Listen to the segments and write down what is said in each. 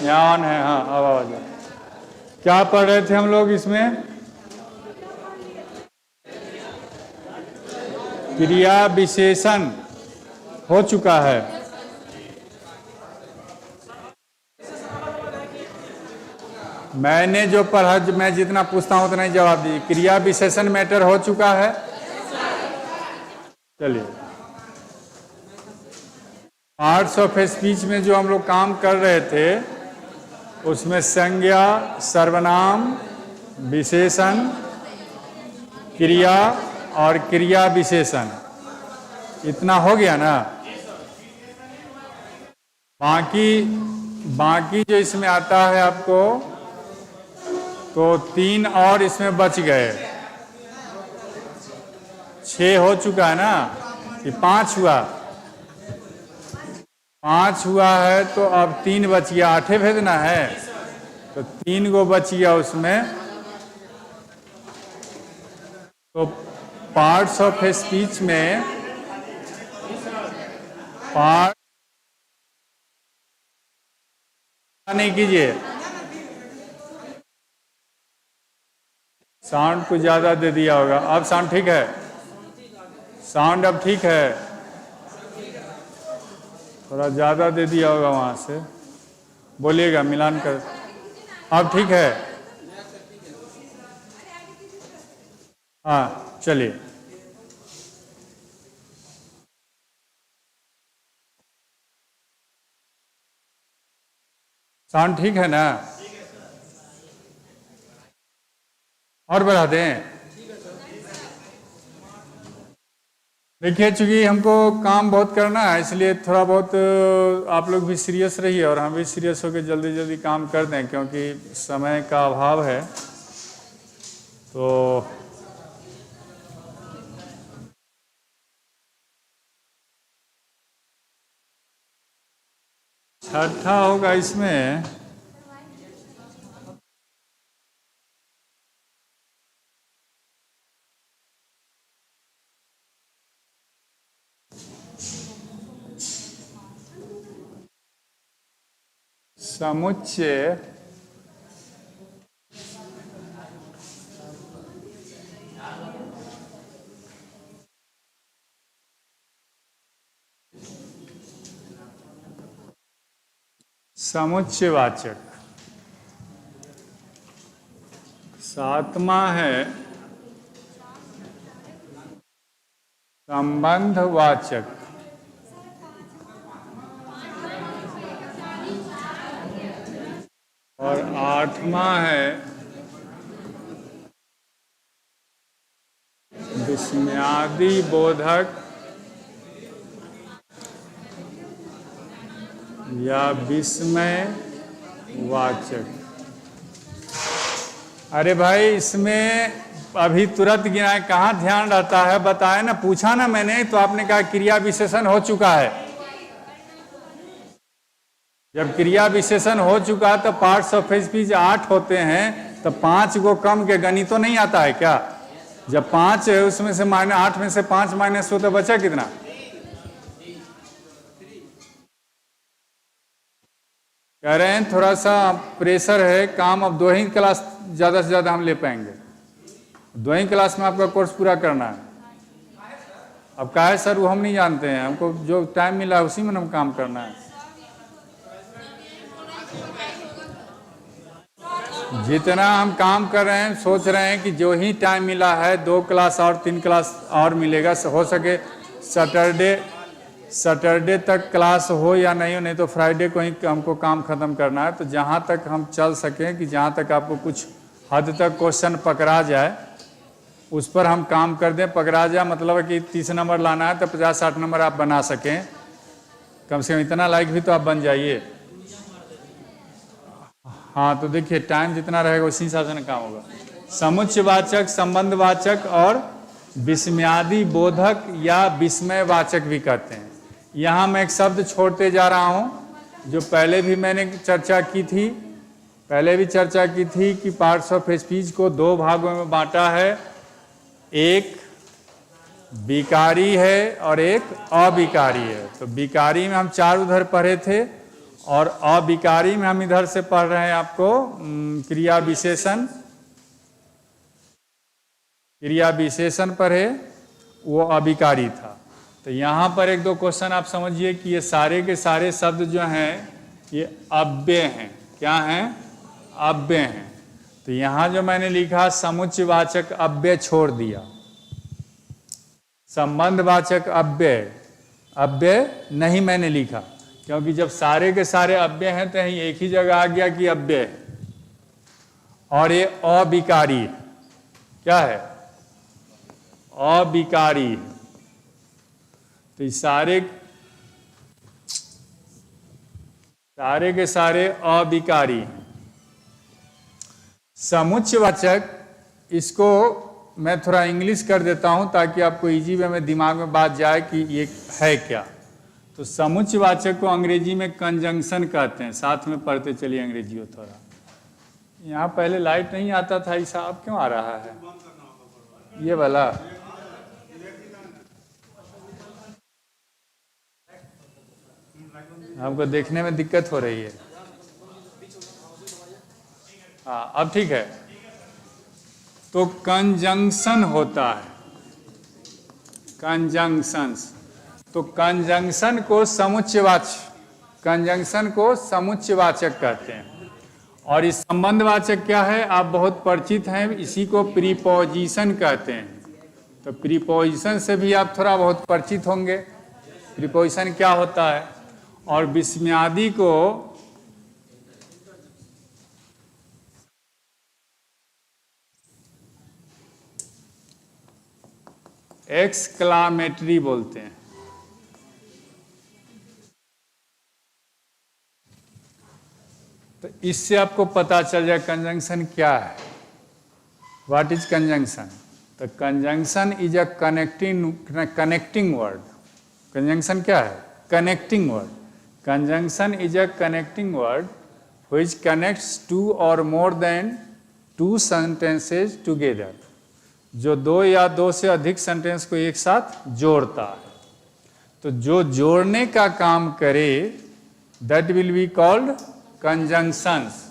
यहाँ ऑन है, हाँ अब आवाज है। क्या पढ़ रहे थे हम लोग इसमें? क्रिया विशेषण हो चुका है। मैंने जो पढ़ा, मैं जितना पूछता हूं उतना ही जवाब दीजिए। क्रिया विशेषण मैटर हो चुका है। चलिए, पार्ट्स ऑफ स्पीच में जो हम लोग काम कर रहे थे उसमें संज्ञा, सर्वनाम, विशेषण, क्रिया और क्रिया विशेषण, इतना हो गया ना। बाकी जो इसमें आता है आपको, तो 3 और इसमें बच गए। 6 हो चुका है ना, ये 5 हुआ। 5 हुआ है तो अब 3 बच गया। 8 भेजना है तो 3 गो बच गया उसमें। तो पार्ट्स ऑफ स्पीच में पार्ट नहीं कीजिए, साउंड कुछ ज्यादा दे दिया होगा। अब साउंड ठीक है? साउंड अब ठीक है? थोड़ा ज्यादा दे दिया होगा वहां से, बोलिएगा मिलान कर। अब ठीक है? हाँ चलिए। साउंड ठीक है ना? और बढ़ा दें? देखिए, चूंकि हमको काम बहुत करना है इसलिए थोड़ा बहुत आप लोग भी सीरियस रहिए और हम भी सीरियस होकर जल्दी जल्दी काम कर दें, क्योंकि समय का अभाव है। तो छठा होगा इसमें समुच्चय समुच्चयवाचक। 7वां है संबंधवाचक। और 8वां है विस्मयादि बोधक या विस्मय वाचक। अरे भाई, इसमें अभी तुरंत गिनाए, कहाँ ध्यान रहता है? बताए ना, पूछा ना मैंने, तो आपने कहा क्रिया विशेषण हो चुका है। जब क्रिया विशेषण हो चुका तो पार्ट्स ऑफ स्पीच 8 होते हैं, तो 5 गो कम के गणित तो नहीं आता है क्या? जब 5 है उसमें से -8 में से 5 माइनस हो तो बचा कितना? कह रहे हैं थोड़ा सा प्रेशर है काम। अब 2 ही क्लास ज़्यादा से ज़्यादा हम ले पाएंगे। 2 ही क्लास में आपका कोर्स पूरा करना है। अब क्या है सर, वो हम नहीं जानते हैं, हमको जो टाइम मिला है उसी में हम काम करना है। जितना हम काम कर रहे हैं, सोच रहे हैं कि जो ही टाइम मिला है 2 क्लास और 3 क्लास और मिलेगा, हो सके सैटरडे तक क्लास हो या नहीं हो, नहीं तो फ्राइडे को ही हमको काम ख़त्म करना है। तो जहाँ तक हम चल सकें कि जहाँ तक आपको कुछ हद तक क्वेश्चन पकड़ा जाए उस पर हम काम कर दें। पकड़ा जाए मतलब है कि 30 नंबर लाना है तो 50-60 नंबर आप बना सकें, कम से कम इतना लाइक भी तो आप बन जाइए। हाँ, तो देखिए टाइम जितना रहेगा उसी हिसाब से काम होगा। समुच्चयवाचक, संबंधवाचक और विस्मयादि बोधक या विस्मयवाचक भी कहते हैं। यहाँ मैं एक शब्द छोड़ते जा रहा हूँ जो पहले भी मैंने चर्चा की थी। पहले भी चर्चा की थी कि पार्ट्स ऑफ स्पीच को 2 भागों में बांटा है। एक विकारी है और एक अविकारी है। तो विकारी में हम 4 उधर पढ़े थे और अविकारी में हम इधर से पढ़ रहे हैं आपको क्रिया विशेषण। क्रिया विशेषण पढ़े, वो अविकारी था। तो यहाँ पर एक दो क्वेश्चन आप समझिए कि ये सारे के सारे शब्द जो हैं ये अव्यय हैं। क्या हैं? अव्यय हैं। तो यहाँ जो मैंने लिखा समुच्चयवाचक अव्यय छोड़ दिया, संबंधवाचक अव्यय अव्यय नहीं मैंने लिखा, क्योंकि जब सारे के सारे अव्यय हैं तो यहीं एक ही जगह आ गया कि अव्यय है। और ये अविकारी है। क्या है? अविकारी है। तो सारे के सारे अविकारी हैं। समुच्चयवाचक, इसको मैं थोड़ा इंग्लिश कर देता हूं ताकि आपको इजी वे में दिमाग में बात जाए कि ये है क्या। तो समुच्चयवाचक को अंग्रेजी में कंजंक्शन कहते हैं। साथ में पढ़ते चलिए अंग्रेजी हो थोड़ा। यहाँ पहले लाइट नहीं आता था, ऐसा अब क्यों आ रहा है? ये वाला हमको देखने में दिक्कत हो रही है। हाँ, अब ठीक है। तो कंजंक्शन होता है, कंजंक्शंस। तो कंजंक्शन को समुच्चयवाचक कहते हैं। और इस संबंधवाचक क्या है? आप बहुत परिचित हैं, इसी को प्रीपोजिशन कहते हैं। तो प्रीपोजिशन से भी आप थोड़ा बहुत परिचित होंगे, प्रीपोजिशन क्या होता है। और विस्मयादि को एक्सक्लामेटरी बोलते हैं। तो इससे आपको पता चल जाए कंजंक्शन क्या है। What is conjunction? तो conjunction is a connecting word. Conjunction क्या है? Connecting word. Conjunction is a connecting word which connects two or more than two sentences together। जो दो या दो से अधिक सेंटेंस को एक साथ जोड़ता है। तो जो जोड़ने का काम करे that will be called conjunctions।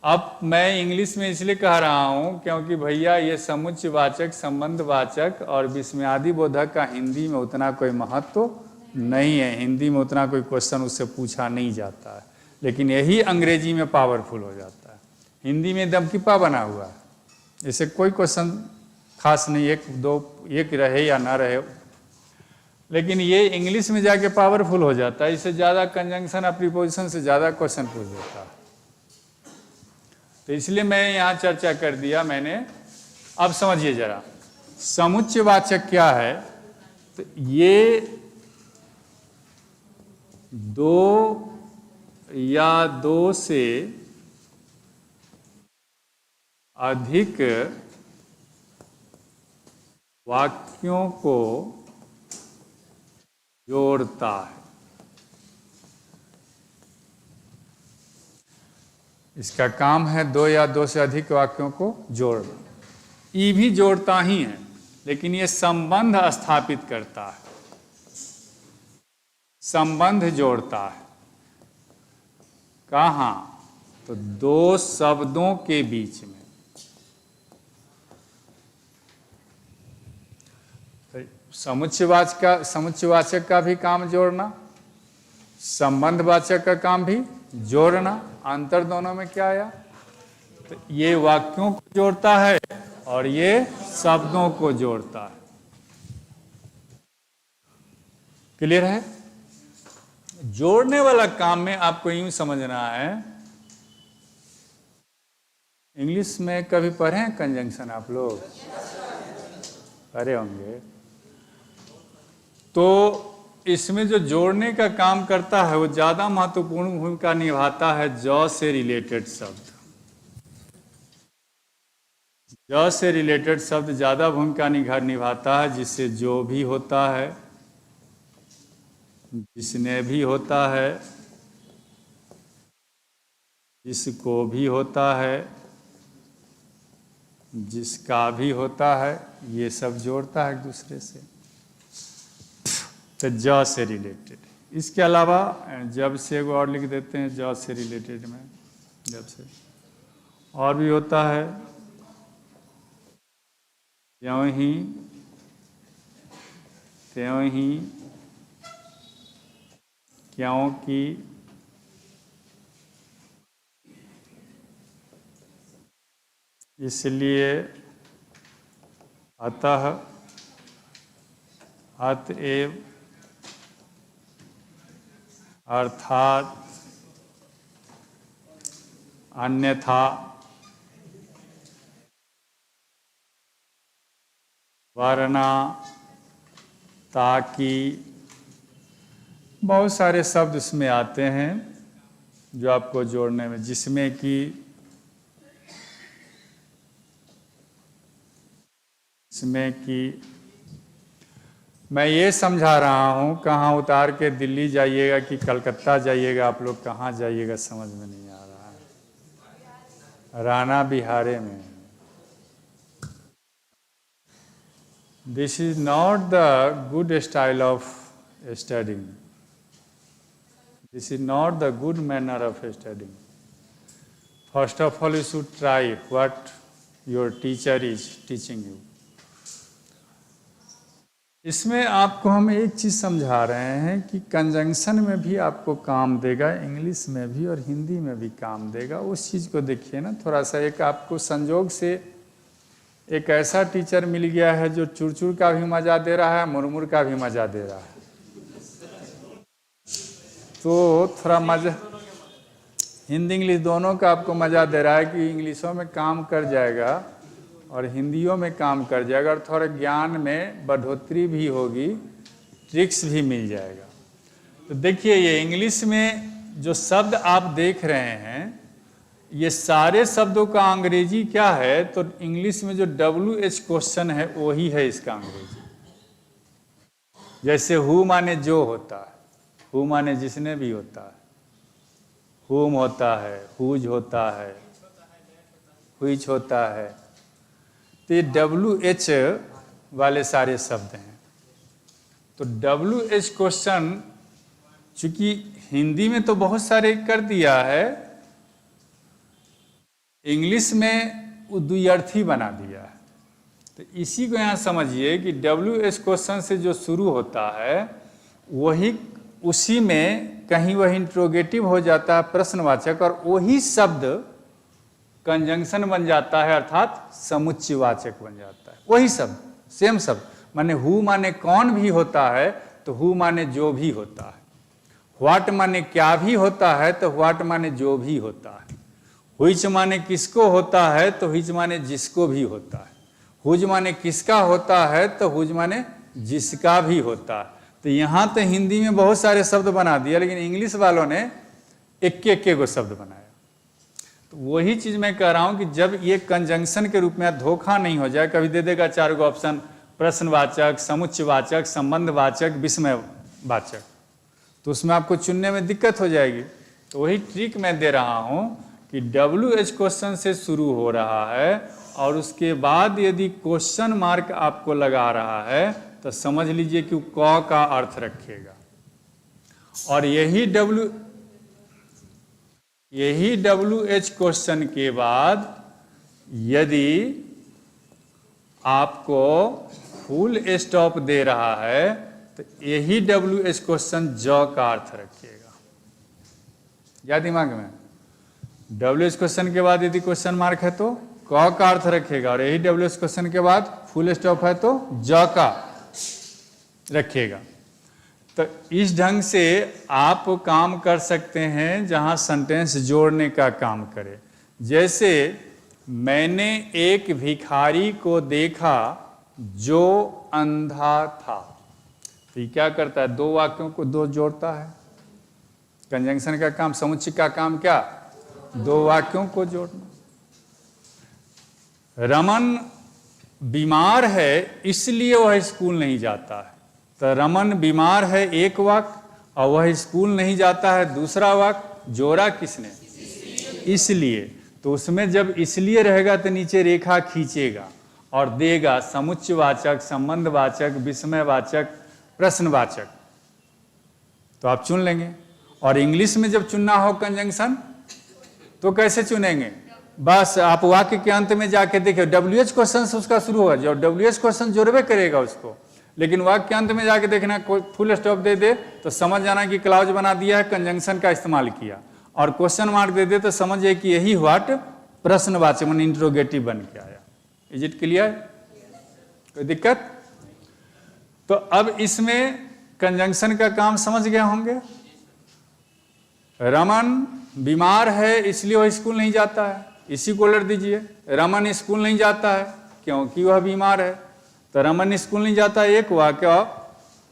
अब मैं इंग्लिश में इसलिए कह रहा हूं क्योंकि भैया ये समुच्चयवाचक, संबंधवाचक और विस्मयादि बोधक का हिंदी में उतना कोई महत्व नहीं है। हिंदी में उतना कोई क्वेश्चन उससे पूछा नहीं जाता है, लेकिन यही अंग्रेजी में पावरफुल हो जाता है। हिंदी में एकदम किपा बना हुआ है, जैसे कोई क्वेश्चन खास नहीं, एक दो एक रहे या ना रहे, लेकिन ये इंग्लिश में जाके पावरफुल हो जाता है। इससे ज़्यादा कंजंक्शन और प्रीपोजिशन से ज़्यादा क्वेश्चन पूछ देता है। तो इसलिए मैं यहाँ चर्चा कर दिया मैंने। अब समझिए जरा समुच्चयवाचक क्या है। तो ये दो या दो से अधिक वाक्यों को जोड़ता है। इसका काम है दो या दो से अधिक वाक्यों को जोड़ना। ई भी जोड़ता ही है, लेकिन ये संबंध स्थापित करता है, संबंध जोड़ता है। कहाँ? तो दो शब्दों के बीच में। समुच्चयवाचक का भी काम जोड़ना, संबंधवाचक का काम भी जोड़ना। अंतर दोनों में क्या आया? तो ये वाक्यों को जोड़ता है और ये शब्दों को जोड़ता है। क्लियर है? जोड़ने वाला काम में आपको यूं समझना है। इंग्लिश में कभी पढ़े हैं कंजंक्शन आप लोग? पढ़े होंगे। तो इसमें जो जोड़ने का काम करता है वो ज्यादा महत्वपूर्ण भूमिका निभाता है ज से रिलेटेड शब्द। ज से रिलेटेड शब्द ज्यादा भूमिका निभाता है, जिससे जो भी होता है, जिसने भी होता है, जिसको भी होता है, जिसका भी होता है, ये सब जोड़ता है एक दूसरे से। तो ज से रिलेटेड। इसके अलावा जब से एगो और लिख देते हैं, जॉब से रिलेटेड में, जब से और भी होता है, ज्यों ही त्यों ही, क्योंकि, इसलिए, अतः, अतएव, अर्थात, अन्यथा, वरना, ताकि, बहुत सारे शब्द इसमें आते हैं जो आपको जोड़ने में, जिसमें कि, इसमें कि, मैं ये समझा रहा हूँ कहाँ उतार के दिल्ली जाइएगा कि कलकत्ता जाइएगा, आप लोग कहाँ जाइएगा समझ में नहीं आ रहा है। राना बिहारे में। This is not the good style of studying, this is not the good manner of studying. First of all you should try what your teacher is teaching you. इसमें आपको हम एक चीज़ समझा रहे हैं कि कंजंक्शन में भी आपको काम देगा, इंग्लिश में भी और हिंदी में भी काम देगा। उस चीज़ को देखिए ना थोड़ा सा। एक आपको संजोग से एक ऐसा टीचर मिल गया है जो चुरचुर का भी मज़ा दे रहा है, मुरमुर का भी मज़ा दे रहा है, तो थोड़ा मज़ा, हिंदी इंग्लिश दोनों का आपको मज़ा दे रहा है कि इंग्लिशों में काम कर जाएगा और हिंदियों में काम कर जाएगा और थोड़ा ज्ञान में बढ़ोतरी भी होगी, ट्रिक्स भी मिल जाएगा। तो देखिए ये इंग्लिश में जो शब्द आप देख रहे हैं, ये सारे शब्दों का अंग्रेजी क्या है, तो इंग्लिश में जो WH क्वेश्चन है वही है इसका अंग्रेजी। जैसे हु माने जो होता है, हु माने जिसने भी होता है, हुम होता है, हुज होता है, हुइच होता है, तो ये WH वाले सारे शब्द हैं। तो WH क्वेश्चन चूंकि हिंदी में तो बहुत सारे कर दिया है, इंग्लिश में द्व्यर्थी बना दिया है। तो इसी को यहाँ समझिए कि WH क्वेश्चन से जो शुरू होता है वही, उसी में कहीं वही इंट्रोगेटिव हो जाता है प्रश्नवाचक, और वही शब्द कंजंक्शन बन जाता है, अर्थात समुच्चयवाचक बन जाता है। वही शब्द, सेम शब्द, माने हु माने कौन भी होता है तो हु माने जो भी होता है, व्हाट माने क्या भी होता है तो व्हाट माने जो भी होता है, हुइच माने किसको होता है तो हुइच माने जिसको भी होता है, हुज माने किसका होता है तो हुज माने जिसका भी होता है। तो यहाँ तो हिंदी में बहुत सारे शब्द बना दिया, लेकिन इंग्लिश वालों ने एक गो शब्द बनाया। तो वही चीज मैं कह रहा हूं कि जब ये कंजंक्शन के रूप में धोखा नहीं हो जाए, कभी दे देगा 4 गो ऑप्शन, प्रश्नवाचक, समुच्चयवाचक, संबंधवाचक, विस्मयवाचक, तो उसमें आपको चुनने में दिक्कत हो जाएगी। तो वही ट्रिक मैं दे रहा हूं कि WH क्वेश्चन से शुरू हो रहा है और उसके बाद यदि क्वेश्चन मार्क आपको लगा रहा है तो समझ लीजिए कि क का अर्थ रखेगा। और यही WH क्वेश्चन के बाद यदि आपको फुल स्टॉप दे रहा है तो यही WH क्वेश्चन ज का अर्थ रखिएगा। या दिमाग में WH क्वेश्चन के बाद यदि क्वेश्चन मार्क है तो क का अर्थ रखेगा, और यही WH क्वेश्चन के बाद फुल स्टॉप है तो ज का रखिएगा। तो इस ढंग से आप काम कर सकते हैं जहां सेंटेंस जोड़ने का काम करे। जैसे मैंने एक भिखारी को देखा जो अंधा था, तो ये क्या करता है, 2 वाक्यों को 2 जोड़ता है। कंजंक्शन का काम, समुच्चय का काम क्या, 2 वाक्यों को जोड़ना। रमन बीमार है इसलिए वह स्कूल नहीं जाता है, तो रमन बीमार है एक वाक्य और वह स्कूल नहीं जाता है दूसरा वाक्य। जोड़ा किसने, इसलिए। तो उसमें जब इसलिए रहेगा तो नीचे रेखा खींचेगा और देगा समुच्चयवाचक, संबंधवाचक, विस्मयवाचक, प्रश्नवाचक। तो आप चुन लेंगे। और इंग्लिश में जब चुनना हो कंजंक्शन तो कैसे चुनेंगे? बस आप वाक्य के अंत में जाके देखिए, WH क्वेश्चन से उसका शुरू होगा, जो WH क्वेश्चन जोड़वे करेगा उसको, लेकिन वाक्य के अंत में जाके देखना, कोई फुल स्टॉप दे दे तो समझ जाना कि क्लाउज बना दिया है, कंजंक्शन का इस्तेमाल किया। और क्वेश्चन मार्क दे दे तो समझिए कि यही व्हाट प्रश्नवाचक मन इंट्रोगेटिव बन के आया। Is it clear? कोई दिक्कत? तो अब इसमें कंजंक्शन का काम समझ गए होंगे। रमन बीमार है इसलिए वह स्कूल नहीं जाता है, इसी को उलट दीजिए, रमन स्कूल नहीं जाता है क्योंकि वह बीमार है। तो रमन स्कूल नहीं जाता है एक वाक्य,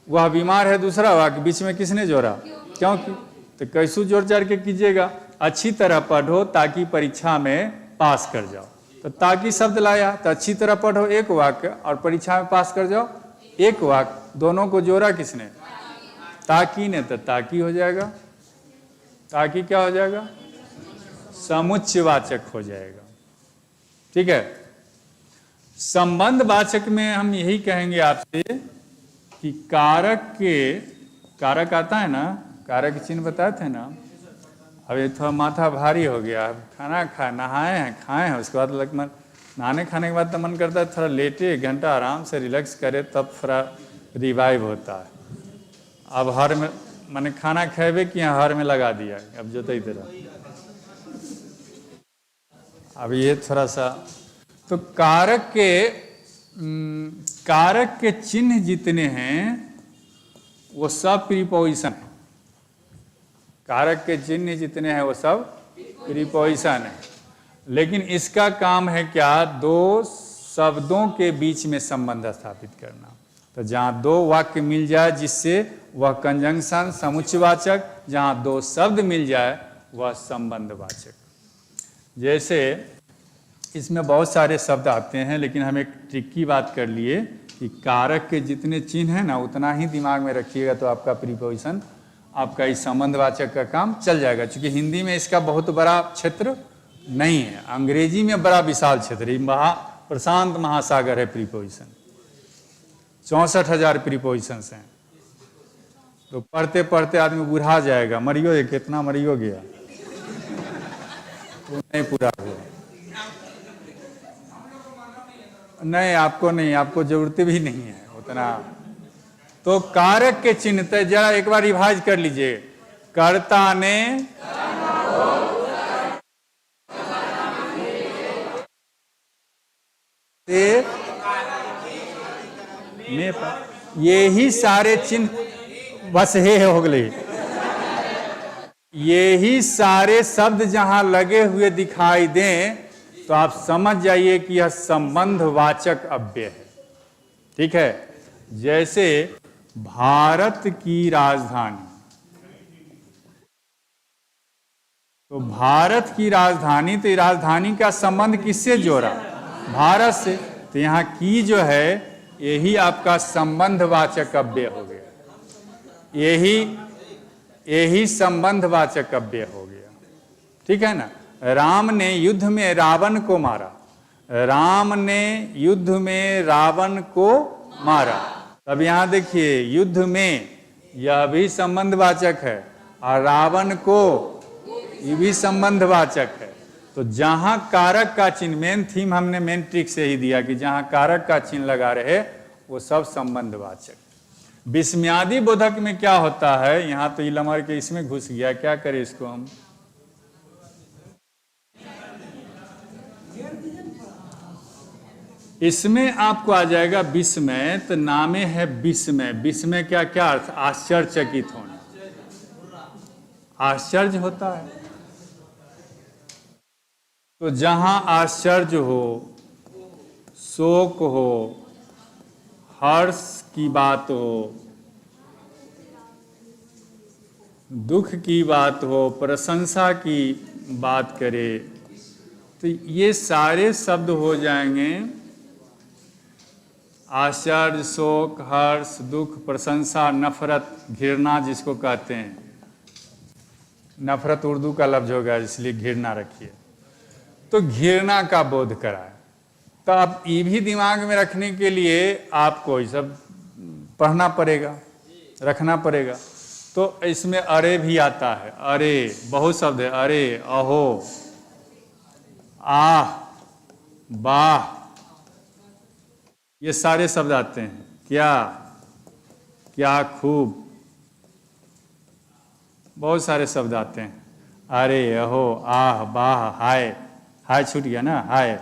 वह बीमार है दूसरा वाक्य, बीच में किसने जोड़ा? क्योंकि। तो कैसू जोड़ जाड़ के कीजिएगा, अच्छी तरह पढ़ो ताकि परीक्षा में पास कर जाओ। तो ताकि शब्द लाया, तो अच्छी तरह पढ़ो एक वाक्य और परीक्षा में पास कर जाओ एक वाक्य, दोनों को जोड़ा किसने? ताकि ने। तो ताकि हो जाएगा, ताकि क्या हो जाएगा? समुच्चयवाचक हो जाएगा। ठीक है। संबंधवाचक में हम यही कहेंगे आपसे कि कारक आता है ना, कारक चिन्ह बताए थे ना। अब ये थोड़ा माथा भारी हो गया, खाना नहाए हैं, खाए हैं, उसके बाद मन नहाने खाने के बाद तो मन करता है थोड़ा लेटे, 1 घंटा आराम से रिलैक्स करे, तब थोड़ा रिवाइव होता है। अब हर में मैंने खाना खेबे कि हर में लगा दिया, अब जो तो तरह। अब ये थोड़ा सा तो कारक के चिन्ह जितने हैं वो सब प्रीपोजिशन है। कारक के चिन्ह जितने हैं वो सब प्रीपोजिशन है। लेकिन इसका काम है क्या? 2 शब्दों के बीच में संबंध स्थापित करना। तो जहाँ 2 वाक्य मिल जाए जिससे वह कंजंक्शन समुच्चयवाचक, जहाँ 2 शब्द मिल जाए वह संबंधवाचक। जैसे इसमें बहुत सारे शब्द आते हैं, लेकिन हम एक ट्रिक की बात कर लिए कि कारक के जितने चिन्ह हैं ना उतना ही दिमाग में रखिएगा, तो आपका प्रीपोजिशन, आपका इस संबंधवाचक का काम चल जाएगा। क्योंकि हिंदी में इसका बहुत बड़ा क्षेत्र नहीं है, अंग्रेजी में बड़ा विशाल क्षेत्र है, प्रशांत महासागर है प्रीपोजिशन, 64,000 प्रीपोजिशंस हैं। तो पढ़ते पढ़ते आदमी बुढ़ा जाएगा, मरियो कितना मरियो गया वो नहीं पूरा हुआ। नहीं, आपको नहीं, आपको जरूरत भी नहीं है उतना। तो कारक के चिन्ह तो जरा एक बार रिवाइज कर लीजिए। कर्ता ने, ये ही सारे चिन्ह बस हे हो गए। ये ही सारे शब्द जहां लगे हुए दिखाई दें तो आप समझ जाइए कि यह संबंधवाचक अव्यय है। ठीक है। जैसे भारत की राजधानी, तो भारत की राजधानी, तो राजधानी का संबंध किससे जोड़ा? भारत से। तो यहाँ की जो है यही आपका संबंधवाचक अव्यय हो गया, यही संबंधवाचक अव्यय हो गया। ठीक है ना। राम ने युद्ध में रावण को मारा, राम ने युद्ध में रावण को मारा। अब यहाँ देखिए, युद्ध में यह भी संबंधवाचक है और रावण को ये भी संबंधवाचक है। तो जहां कारक का चिन्ह, मेन थीम हमने मेन ट्रिक से ही दिया कि जहां कारक का चिन्ह लगा रहे वो सब संबंधवाचक। विस्मयादि बोधक में क्या होता है? यहाँ तो इलमर के इसमें घुस गया, क्या करें इसको हम? इसमें आपको आ जाएगा विस्मय। तो नामे है विस्मय। विस्मय क्या क्या अर्थ? आश्चर्यचकित होना, आश्चर्य होता है। तो जहां आश्चर्य हो, शोक हो, हर्ष की बात हो, दुख की बात हो, प्रशंसा की बात करे, तो ये सारे शब्द हो जाएंगे आश्चर्य, शोक, हर्ष, दुख, प्रशंसा, नफरत, घृणा जिसको कहते हैं। नफरत उर्दू का लफ्ज होगा इसलिए घृणा रखिए। तो घृणा का बोध कराए। तो अब ये भी दिमाग में रखने के लिए आपको ये सब पढ़ना पड़ेगा, रखना पड़ेगा। तो इसमें अरे भी आता है, अरे बहुत शब्द है, अरे, अहो, आह, वाह, ये सारे शब्द आते हैं। क्या, क्या खूब, बहुत सारे शब्द आते हैं। अरे, अहो, आह, वाह, हाय, हाय छूट गया ना, हाय,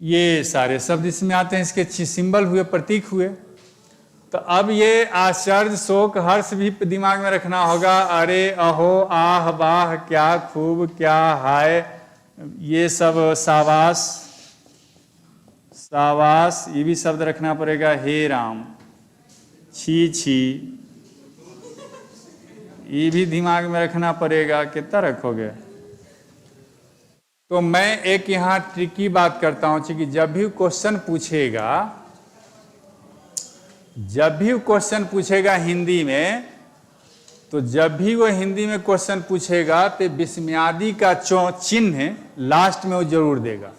ये सारे शब्द इसमें आते हैं। इसके सिंबल हुए, प्रतीक हुए। तो अब ये आश्चर्य, शोक, हर्ष भी दिमाग में रखना होगा। अरे, अहो, आह, वाह, क्या खूब, क्या, हाय, ये सब, शाबाश, शाबाश, ये भी शब्द रखना पड़ेगा। हे राम, छी छी, ये भी दिमाग में रखना पड़ेगा। कितना रखोगे? तो मैं एक यहाँ ट्रिकी बात करता हूँ कि जब भी क्वेश्चन पूछेगा हिंदी में, तो जब भी वो हिंदी में क्वेश्चन पूछेगा तो विस्मयादि का चिन्ह लास्ट में वो जरूर देगा।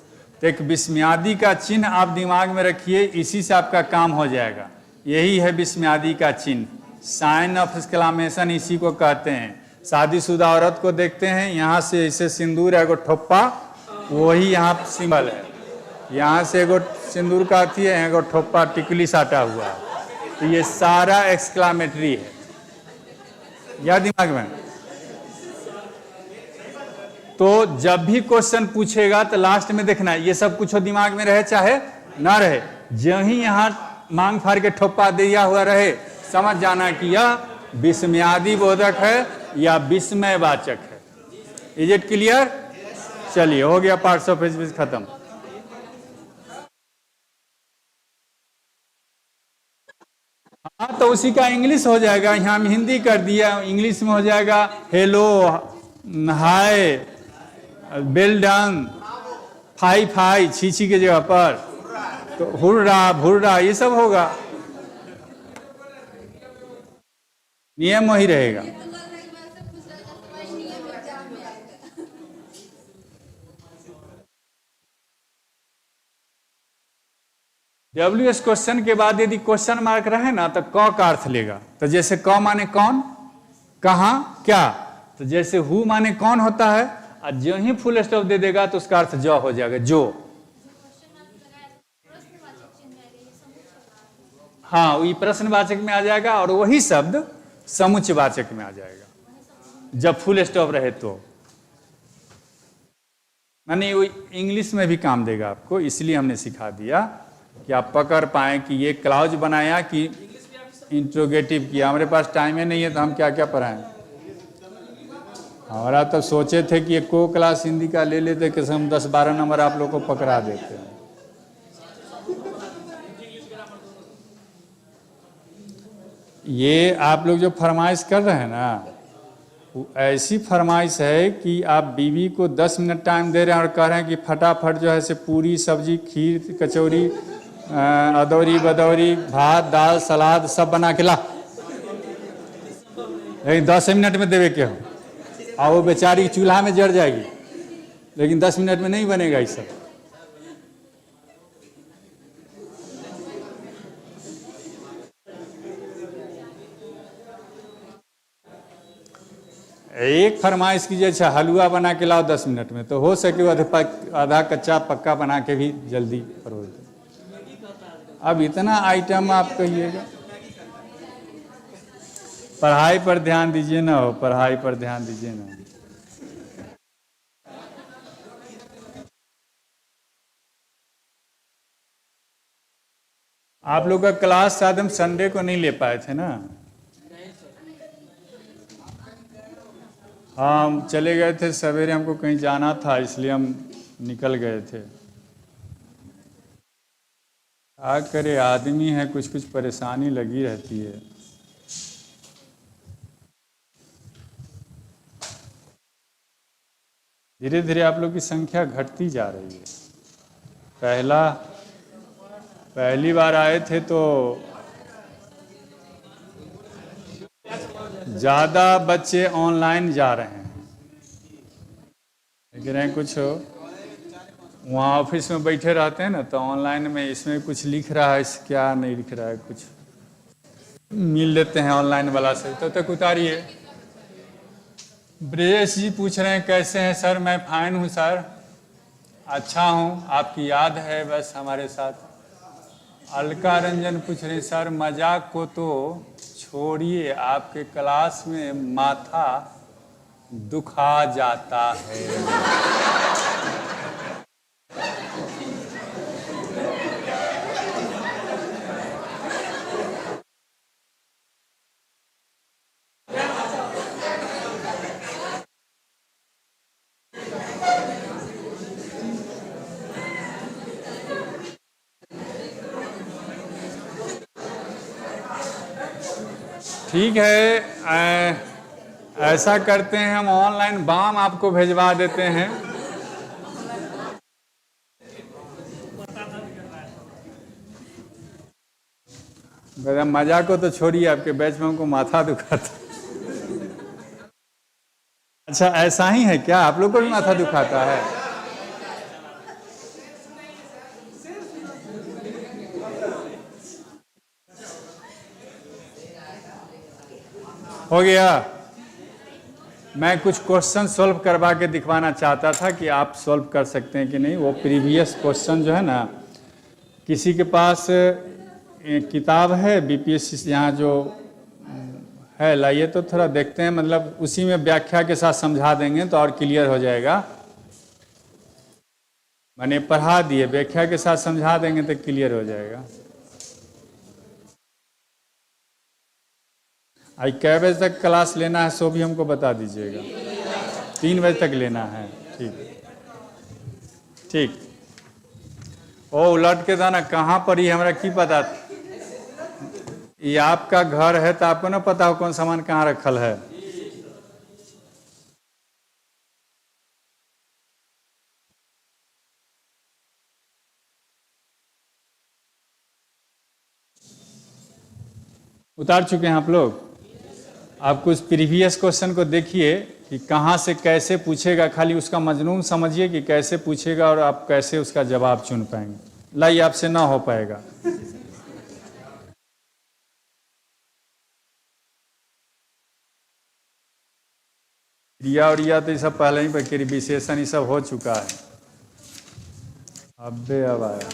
तो एक विस्मयादि का चिन्ह आप दिमाग में रखिए, इसी से आपका काम हो जाएगा। यही है विस्मयादि का चिन्ह, साइन ऑफ एक्सक्लेमेशन इसी को कहते हैं। शादीशुदा औरत को देखते हैं, यहाँ से ऐसे सिंदूर है, एगो ठोप्पा, वही यहाँ सिंबल है। यहाँ से एगो सिंदूर का अथी है, एगो ठोप्पा टिकली साटा हुआ है। तो ये सारा एक्सक्लेमेटरी है, या दिमाग में। तो जब भी क्वेश्चन पूछेगा तो लास्ट में देखना ये सब कुछ दिमाग में रहे चाहे ना रहे। जो ही यहाँ मांग फाड़ के ठोप्पा दिया हुआ रहे, समझ जाना कि यह विस्मयादि बोधक है या विस्मयवाचक है। Is it clear? चलिए, हो गया पार्ट्स ऑफ स्पीच खत्म। हाँ, तो उसी का इंग्लिश हो जाएगा। यहाँ हम हिंदी कर दिया, इंग्लिश में हो जाएगा हेलो, हाय, वेल डन, फाई फाई, छीछी के जगह पर तो हुर्रा, भुर्रा, ये सब होगा। नियम वही रहेगा। WS क्वेश्चन के बाद यदि क्वेश्चन मार्क रहे ना तो क का अर्थ लेगा। तो जैसे क माने कौन, कहाँ, क्या। तो जैसे हु माने कौन होता है, और जो ही फुल स्टॉप दे देगा तो उसका अर्थ जो हो जाएगा, जो। हाँ, वही प्रश्नवाचक में आ जाएगा, और वही शब्द समुच्चयवाचक में आ जाएगा जब फुल स्टॉप रहे तो। माने वो इंग्लिश में भी काम देगा आपको, इसलिए हमने सिखा दिया कि आप पकड़ पाएं कि ये क्लाउज बनाया कि इंट्रोगेटिव किया। हमारे पास टाइम ही नहीं है तो हम क्या क्या पढ़ाएं। हमारा तो सोचे थे कि एक को क्लास हिंदी का ले लेते कि हम 10-12 नंबर आप लोग को पकड़ा देते हैं। ये आप लोग जो फरमाइश कर रहे हैं ना, वो ऐसी फरमाइश है कि आप बीवी को 10 मिनट टाइम दे रहे हैं और कह रहे हैं कि फटाफट जो है से पूरी, सब्जी, खीर, कचौरी, अदौरी, बदौरी, भात, दाल, सलाद सब बना के ला, लेकिन 10 मिनट में देवे के हो। और वो बेचारी चूल्हा में जड़ जाएगी, लेकिन 10 मिनट में नहीं बनेगा ये सब। एक फरमाइश कीजिए, अच्छा हलवा बना के लाओ 10 मिनट में, तो हो सके आधा कच्चा पक्का बना के भी जल्दी परोस दो। अब इतना आइटम आप कहिएगा। पढ़ाई पर ध्यान दीजिए ना, हो पढ़ाई पर ध्यान दीजिए ना। आप लोग का क्लास शायद हम संडे को नहीं ले पाए थे ना। हम चले गए थे सवेरे, हमको कहीं जाना था इसलिए हम निकल गए थे। क्या करे, आदमी है, कुछ कुछ परेशानी लगी रहती है। धीरे धीरे आप लोग की संख्या घटती जा रही है। पहली बार आए थे तो ज़्यादा बच्चे ऑनलाइन जा रहे हैं, लेकिन कुछ वहाँ ऑफिस में बैठे रहते हैं ना, तो ऑनलाइन में इसमें कुछ लिख रहा है, क्या नहीं लिख रहा है कुछ। मिल लेते हैं ऑनलाइन वाला से, तब तक उतारिए। ब्रजेश जी पूछ रहे हैं कैसे हैं सर? मैं फाइन हूँ सर, अच्छा हूँ, आपकी याद है बस हमारे साथ। अलका रंजन पूछ रहे हैं सर मजाक को तो छोड़िए, आपके क्लास में माथा दुखा जाता है। ठीक है, ऐसा करते हैं हम ऑनलाइन बाम आपको भेजवा देते हैं। मजा को तो छोड़िए, आपके बैच में हमको माथा दुखाता। अच्छा ऐसा ही है क्या? आप लोग को भी माथा दुखाता है? हो गया। मैं कुछ क्वेश्चन सॉल्व करवा के दिखवाना चाहता था कि आप सॉल्व कर सकते हैं कि नहीं। वो प्रीवियस क्वेश्चन जो है ना, किसी के पास किताब है बीपीएससी यहाँ जो है, लाइए तो थोड़ा देखते हैं, मतलब उसी में व्याख्या के साथ समझा देंगे तो और क्लियर हो जाएगा। मैंने पढ़ा दिए, व्याख्या के साथ समझा देंगे तो क्लियर हो जाएगा। आज कै बजे तक क्लास लेना है सो भी हमको बता दीजिएगा। 3 बजे तक लेना है, ठीक ठीक। ओ उलट के था ना, कहाँ पर ही हमारा की पता। ये आपका घर है तो आपको ना पता हो कौन सामान कहाँ रखल है। उतार चुके हैं आप लोग। आपको उस प्रीवियस क्वेश्चन को देखिए कि कहाँ से कैसे पूछेगा, खाली उसका मजमून समझिए कि कैसे पूछेगा और आप कैसे उसका जवाब चुन पाएंगे। लाइए आपसे ना हो पाएगा। क्रिया और या तो ये सब पहले ही पर विशेषण ये सब हो चुका है। अबे अब आया।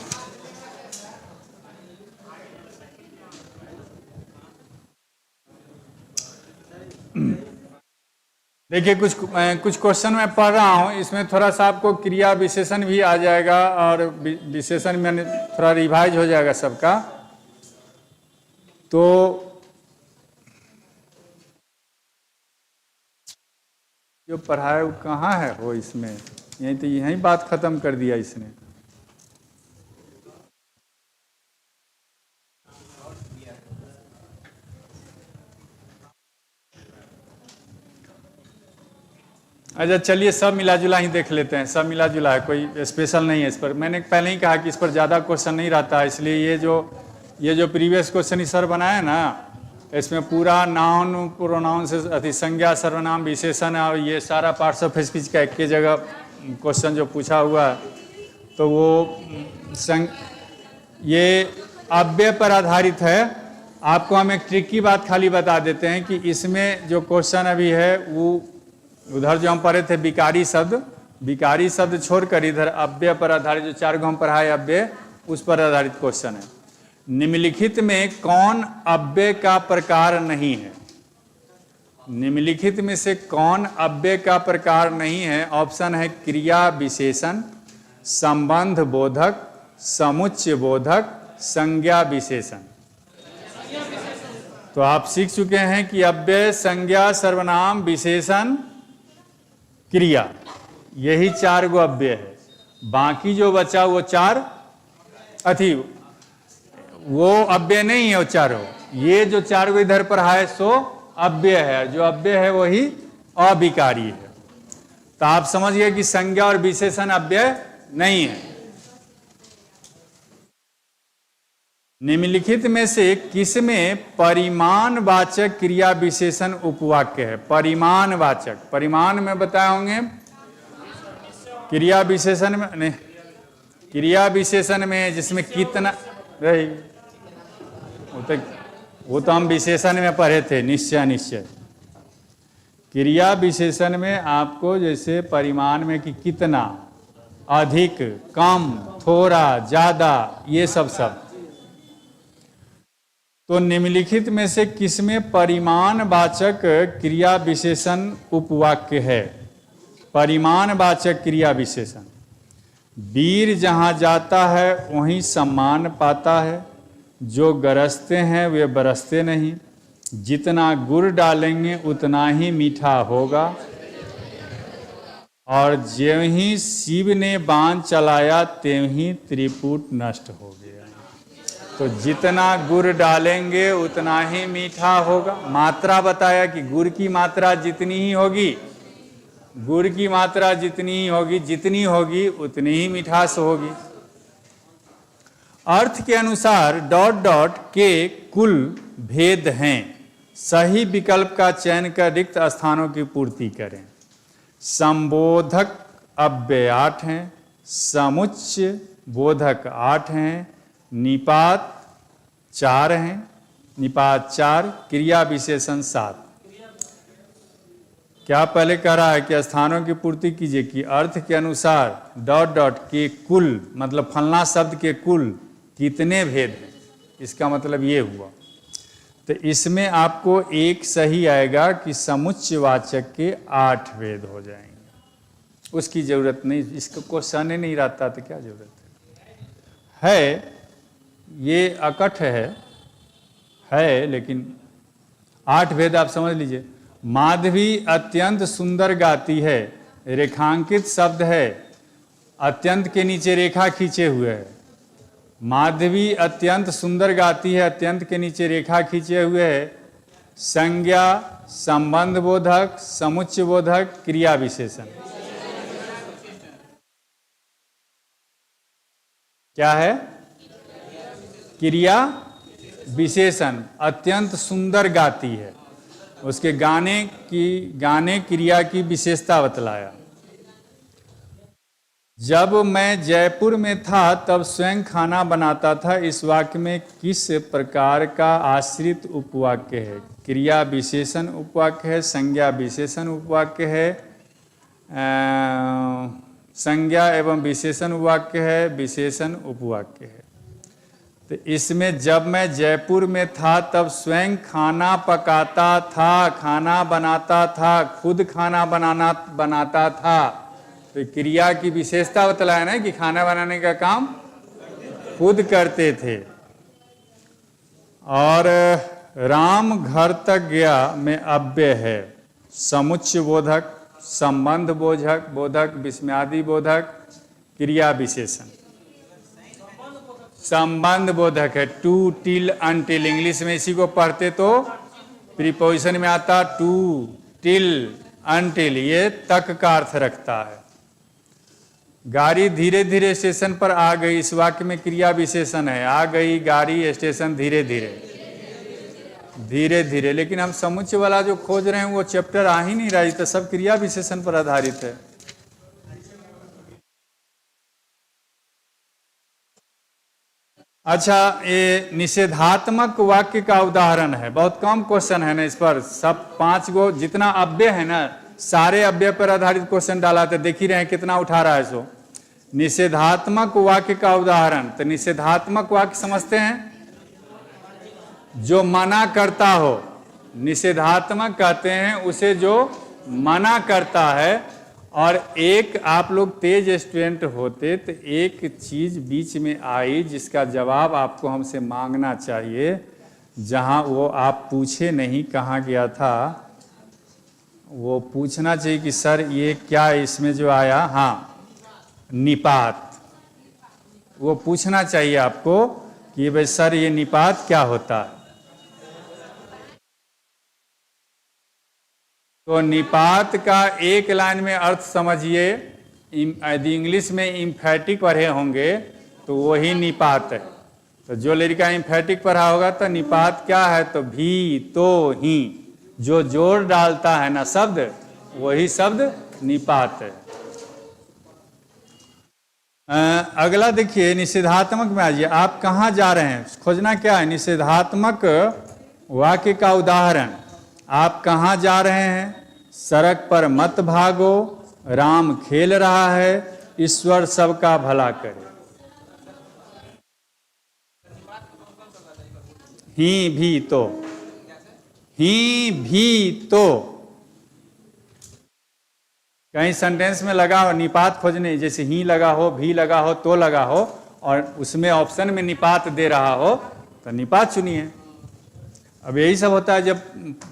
देखिए कुछ क्वेश्चन मैं पढ़ रहा हूँ, इसमें थोड़ा सा आपको क्रिया विशेषण भी आ जाएगा और विशेषण में थोड़ा रिवाइज हो जाएगा सबका। तो जो पढ़ाया वो कहाँ है वो, इसमें यहीं तो यहीं बात खत्म कर दिया इसने। अच्छा चलिए सब मिला जुला ही देख लेते हैं। सब मिला जुला है, कोई स्पेशल नहीं है इस पर। मैंने पहले ही कहा कि इस पर ज़्यादा क्वेश्चन नहीं रहता है, इसलिए ये जो प्रीवियस क्वेश्चन ही सर बनाया ना, इसमें पूरा नाउन प्रोनाउन से अति संज्ञा सर्वनाम विशेषण और ये सारा पार्ट्स ऑफ स्पीच का एक ही जगह क्वेश्चन जो पूछा हुआ है, तो वो ये अव्यय पर आधारित है। आपको हम एक ट्रिक की बात खाली बता देते हैं कि इसमें जो क्वेश्चन अभी है वो उधर जो हम पढ़े थे विकारी शब्द छोड़कर इधर अव्यय पर आधारित जो 4 हम पढ़ाए अव्यय, उस पर आधारित क्वेश्चन है। निम्नलिखित में कौन अव्यय का प्रकार नहीं है? निम्नलिखित में से कौन अव्यय का प्रकार नहीं है? ऑप्शन है क्रिया विशेषण, संबंध बोधक, समुच्चय बोधक, संज्ञा विशेषण। तो आप सीख चुके हैं कि अव्यय, संज्ञा, सर्वनाम, विशेषण, क्रिया, यही 4 गो अव्यय है। बाकी जो बचा वो 4 वो अव्यय नहीं है, वो 4 ये जो 4 गो इधर पर है सो अव्यय है। जो अव्यय है वही अविकारी है। तो आप समझ गए कि संज्ञा और विशेषण अव्यय नहीं है। निम्नलिखित में से किसमें परिमाणवाचक क्रिया विशेषण उपवाक्य है? परिमाणवाचक, परिमाण में बताए होंगे। क्रिया विशेषण में नहीं, क्रिया विशेषण में जिसमें कितना रही वो तो वो तो हम विशेषण में पढ़े थे, निश्चय निश्चय। क्रिया विशेषण में आपको जैसे परिमाण में कि कितना, अधिक, कम, थोड़ा, ज्यादा, ये सब शब्द। तो निम्नलिखित में से किसमें परिमाणवाचक क्रिया विशेषण उपवाक्य है? परिमाणवाचक क्रिया विशेषण। वीर जहाँ जाता है वहीं सम्मान पाता है, जो गरजते हैं वे बरसते नहीं, जितना गुड़ डालेंगे उतना ही मीठा होगा, और ज्यों ही शिव ने बाण चलाया त्यों ही त्रिपुट नष्ट हो गया। तो जितना गुड़ डालेंगे उतना ही मीठा होगा। मात्रा बताया कि गुड़ की मात्रा जितनी ही होगी, गुड़ की मात्रा जितनी ही होगी, जितनी होगी उतनी ही मिठास होगी। अर्थ के अनुसार डॉट डॉट के कुल भेद हैं। सही विकल्प का चयन कर रिक्त स्थानों की पूर्ति करें। संबोधक अव्यय 8 हैं, समुच्चय बोधक 8 हैं, निपात 4 हैं, निपात 4, क्रिया विशेषण 7। क्या पहले कह रहा है कि स्थानों की पूर्ति कीजिए कि अर्थ के अनुसार डॉट डॉट के कुल, मतलब फलना शब्द के कुल कितने भेद हैं, इसका मतलब ये हुआ। तो इसमें आपको एक सही आएगा कि समुच्चयवाचक के 8 भेद हो जाएंगे। उसकी जरूरत नहीं, इसको क्वेश्चन ही नहीं रहता तो क्या जरूरत है। ये अकठ है लेकिन 8 भेद आप समझ लीजिए। माधवी अत्यंत सुंदर गाती है, रेखांकित शब्द है, अत्यंत के नीचे रेखा खींचे हुए है। माधवी अत्यंत सुंदर गाती है, अत्यंत के नीचे रेखा खींचे हुए है। संज्ञा, संबंध बोधक, समुच्चय बोधक, क्रिया विशेषण। क्या है? क्रिया विशेषण। अत्यंत सुंदर गाती है, उसके गाने क्रिया की विशेषता बतलाया। जब मैं जयपुर में था तब स्वयं खाना बनाता था, इस वाक्य में किस प्रकार का आश्रित उपवाक्य है? क्रिया विशेषण उपवाक्य है, संज्ञा विशेषण उपवाक्य है, संज्ञा एवं विशेषण उपवाक्य है, विशेषण उपवाक्य है। तो इसमें जब मैं जयपुर में था तब स्वयं खाना पकाता था, खाना बनाता था, खुद खाना बनाता था। तो क्रिया की विशेषता बतलाया ना कि खाना बनाने का काम खुद करते थे। और राम घर तक गया में अव्यय है, समुच्चय बोधक, संबंध बोधक, विस्मयादि बोधक, क्रिया विशेषण। संबंध बोधक है, टू, टिल, अनटिल। इंग्लिश में इसी को पढ़ते तो प्रीपोजिशन में आता टू, टिल, अनटिल, ये तक का अर्थ रखता है। गाड़ी धीरे धीरे स्टेशन पर आ गई, इस वाक्य में क्रिया विशेषण है। आ गई गाड़ी स्टेशन धीरे धीरे। लेकिन हम समुच्चय वाला जो खोज रहे हैं वो चैप्टर आ ही नहीं रहा, तो सब क्रिया विशेषण पर आधारित है। अच्छा, ये निषेधात्मक वाक्य का उदाहरण है। बहुत कम क्वेश्चन है ना इस पर, सब 5 गो जितना अव्यय है ना, सारे अव्यय पर आधारित क्वेश्चन डाला था। देख ही रहे हैं कितना उठा रहा है सो। निषेधात्मक वाक्य का उदाहरण, तो निषेधात्मक वाक्य समझते हैं जो मना करता हो। निषेधात्मक कहते हैं उसे जो मना करता है। और एक आप लोग तेज स्टूडेंट होते तो एक चीज बीच में आई जिसका जवाब आपको हमसे मांगना चाहिए, जहां वो आप पूछे नहीं कहाँ गया था, वो पूछना चाहिए कि सर ये क्या इसमें जो आया, हाँ निपात। वो पूछना चाहिए आपको कि भाई सर ये निपात क्या होता है। तो निपात का एक लाइन में अर्थ समझिए। यदि इंग्लिश में इम्फैटिक पढ़े होंगे तो वही निपात है। तो जो लड़का इम्फैटिक पढ़ा होगा तो निपात क्या है, तो भी, तो, ही, जो जोर डालता है ना शब्द, वही शब्द निपात है। अगला देखिए, निषेधात्मक में आइए। आप कहाँ जा रहे हैं, खोजना क्या है। निषेधात्मक वाक्य का उदाहरण, आप कहाँ जा रहे हैं? सड़क पर मत भागो, राम खेल रहा है, ईश्वर सबका भला करे। ही भी तो, ही भी तो कहीं सेंटेंस में लगा हो निपात खोजने, जैसे ही लगा हो, भी लगा हो, तो लगा हो, और उसमें ऑप्शन में निपात दे रहा हो तो निपात चुनिए। अब यही सब होता है जब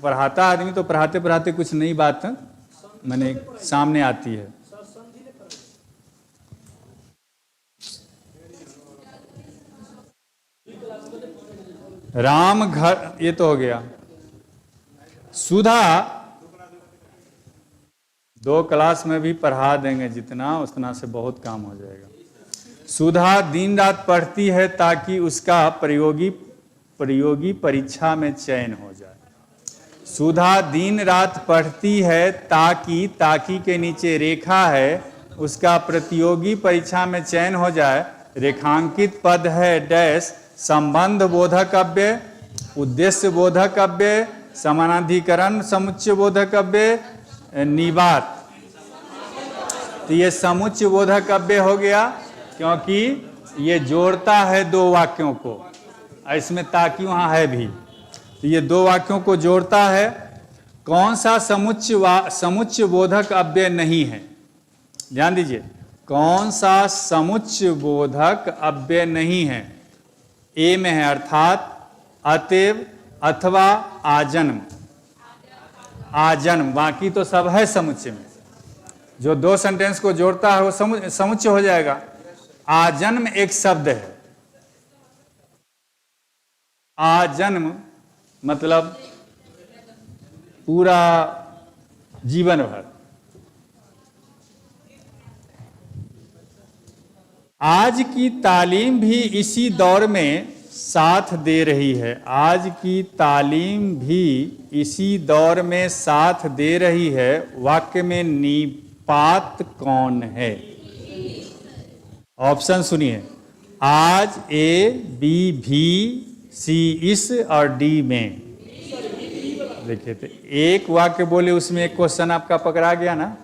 पढ़ाता आदमी, तो पढ़ाते पढ़ाते कुछ नई बात मैंने सामने आती है। राम घर, ये तो हो गया। सुधा 2 क्लास में भी पढ़ा देंगे जितना, उतना से बहुत काम हो जाएगा। सुधा दिन रात पढ़ती है ताकि उसका प्रयोगी परीक्षा में चयन हो जाए। सुधा दिन रात पढ़ती है ताकि के नीचे रेखा है, उसका प्रतियोगी परीक्षा में चयन हो जाए। रेखांकित पद है डैश, संबंध बोधक अव्यय, उद्देश्य बोधक अव्यय, समानाधिकरण समुच्चय बोधक अव्यय, निवात। तो ये समुच्चय बोधक अव्यय हो गया, क्योंकि ये जोड़ता है 2 वाक्यों को, इसमें ताकि वहां है भी, तो ये 2 वाक्यों को जोड़ता है। कौन सा समुच्चय बोधक अव्यय नहीं है? ध्यान दीजिए, कौन सा समुच्चय बोधक अव्यय नहीं है? ए में है अर्थात, अतएव, अथवा, आजन्म। आजन्म, बाकी तो सब है समुच्चय में। जो 2 सेंटेंस को जोड़ता है वो समुच्चय हो जाएगा। आजन्म एक शब्द है। आजन्म मतलब पूरा जीवन भर। आज की तालीम भी इसी दौर में साथ दे रही है। आज की तालीम भी इसी दौर में साथ दे रही है। वाक्य में निपात कौन है? ऑप्शन सुनिए, आज, ए, बी, भी, सी इस, और डी में। देखिए, तो एक वाक्य बोले उसमें एक क्वेश्चन आपका पकड़ा गया ना।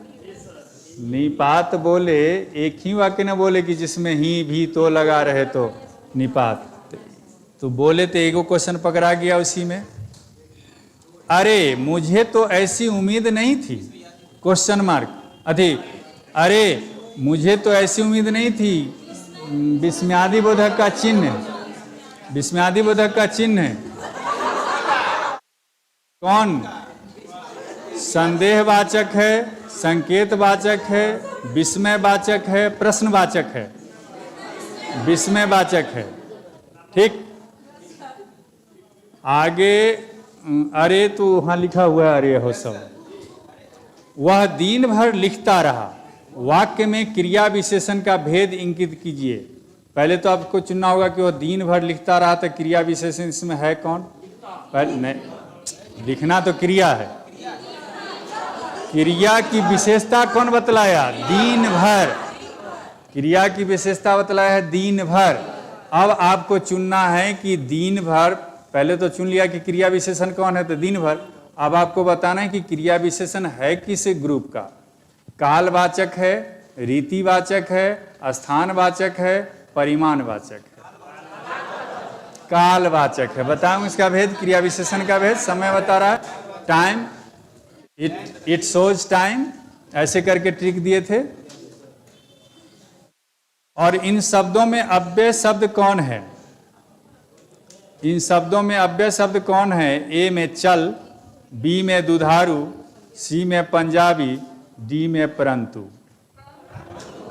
निपात बोले, एक ही वाक्य ना बोले कि जिसमें ही भी तो लगा रहे तो निपात, तो बोले तो एगो क्वेश्चन पकड़ा गया उसी में। अरे मुझे तो ऐसी उम्मीद नहीं थी, क्वेश्चन मार्क। अरे मुझे तो ऐसी उम्मीद नहीं थी, विस्मयादि बोधक का चिन्ह, विस्मयादि बोधक का चिन्ह है कौन? संदेहवाचक है, संकेतवाचक है, विस्मयवाचक है, प्रश्नवाचक है। विस्मयवाचक है, ठीक। आगे अरे तो वहां लिखा हुआ है, अरे हो सब। वह दिन भर लिखता रहा। वाक्य में क्रिया विशेषण का भेद इंगित कीजिए। पहले तो आपको चुनना होगा कि वह दिन भर लिखता रहा, तो क्रिया विशेषण इसमें है कौन? पहले नहीं, लिखना तो क्रिया है। क्रिया की विशेषता कौन बतलाया? दिन भर। क्रिया की विशेषता बतलाया है दिन भर। अब आपको चुनना है कि दिन भर, पहले तो चुन लिया कि क्रिया विशेषण कौन है, तो दिन भर। अब आपको बताना है कि क्रिया विशेषण है किस ग्रुप का। कालवाचक है, रीतिवाचक है, स्थानवाचक है, परिमाणवाचक है। कालवाचक है। बताऊं इसका भेद, क्रिया विशेषण का भेद? समय बता रहा है, टाइम, इट शोज टाइम, ऐसे करके ट्रिक दिए थे। और इन शब्दों में अव्यय शब्द कौन है? इन शब्दों में अव्यय शब्द कौन है? ए में चल, बी में दुधारू, सी में पंजाबी, डी में परंतु।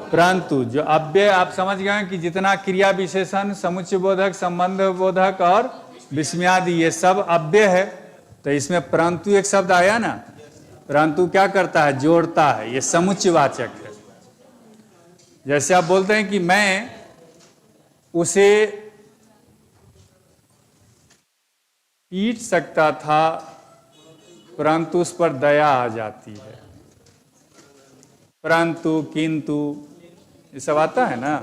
परंतु जो अव्यय, आप समझ गए कि जितना क्रिया विशेषण, समुच्चय बोधक, संबंध बोधक और विस्मयादि, ये सब अव्यय है। तो इसमें परंतु एक शब्द आया ना, परंतु क्या करता है? जोड़ता है। ये समुच्चयवाचक है। जैसे आप बोलते हैं कि मैं उसे पीट सकता था, परंतु उस पर दया आ जाती है। परंतु, किंतु, ये सब आता है ना।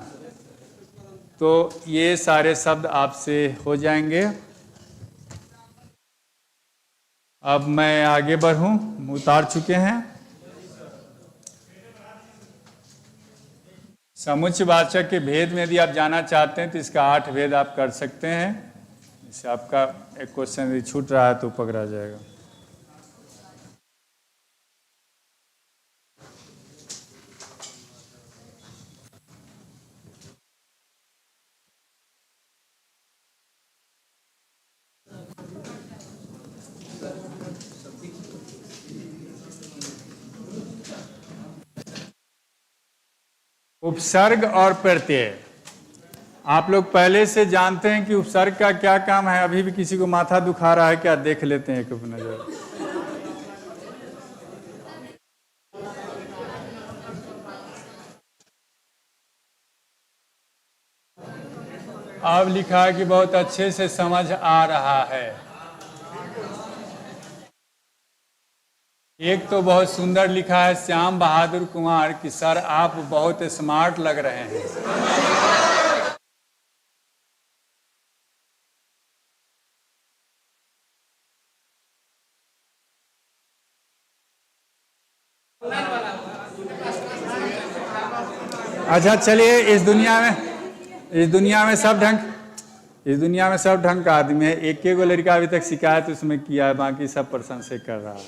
तो ये सारे शब्द आपसे हो जाएंगे। अब मैं आगे बढ़ूं, उतार चुके हैं। समुच्चयवाचक के भेद में यदि आप जानना चाहते हैं तो इसका 8 भेद आप कर सकते हैं। इससे आपका एक क्वेश्चन यदि छूट रहा है तो पकड़ा जाएगा। उपसर्ग और प्रत्यय, आप लोग पहले से जानते हैं कि उपसर्ग का क्या काम है। अभी भी किसी को माथा दुखा रहा है क्या? देख लेते हैं एक नजर। अब लिखा है कि बहुत अच्छे से समझ आ रहा है। एक तो बहुत सुंदर लिखा है श्याम बहादुर कुमार कि सर आप बहुत स्मार्ट लग रहे हैं। अच्छा चलिए, इस दुनिया में सब ढंग का आदमी है। एक गो लड़का अभी तक शिकायत उसमें किया है, बाकी सब प्रशंसा कर रहा है,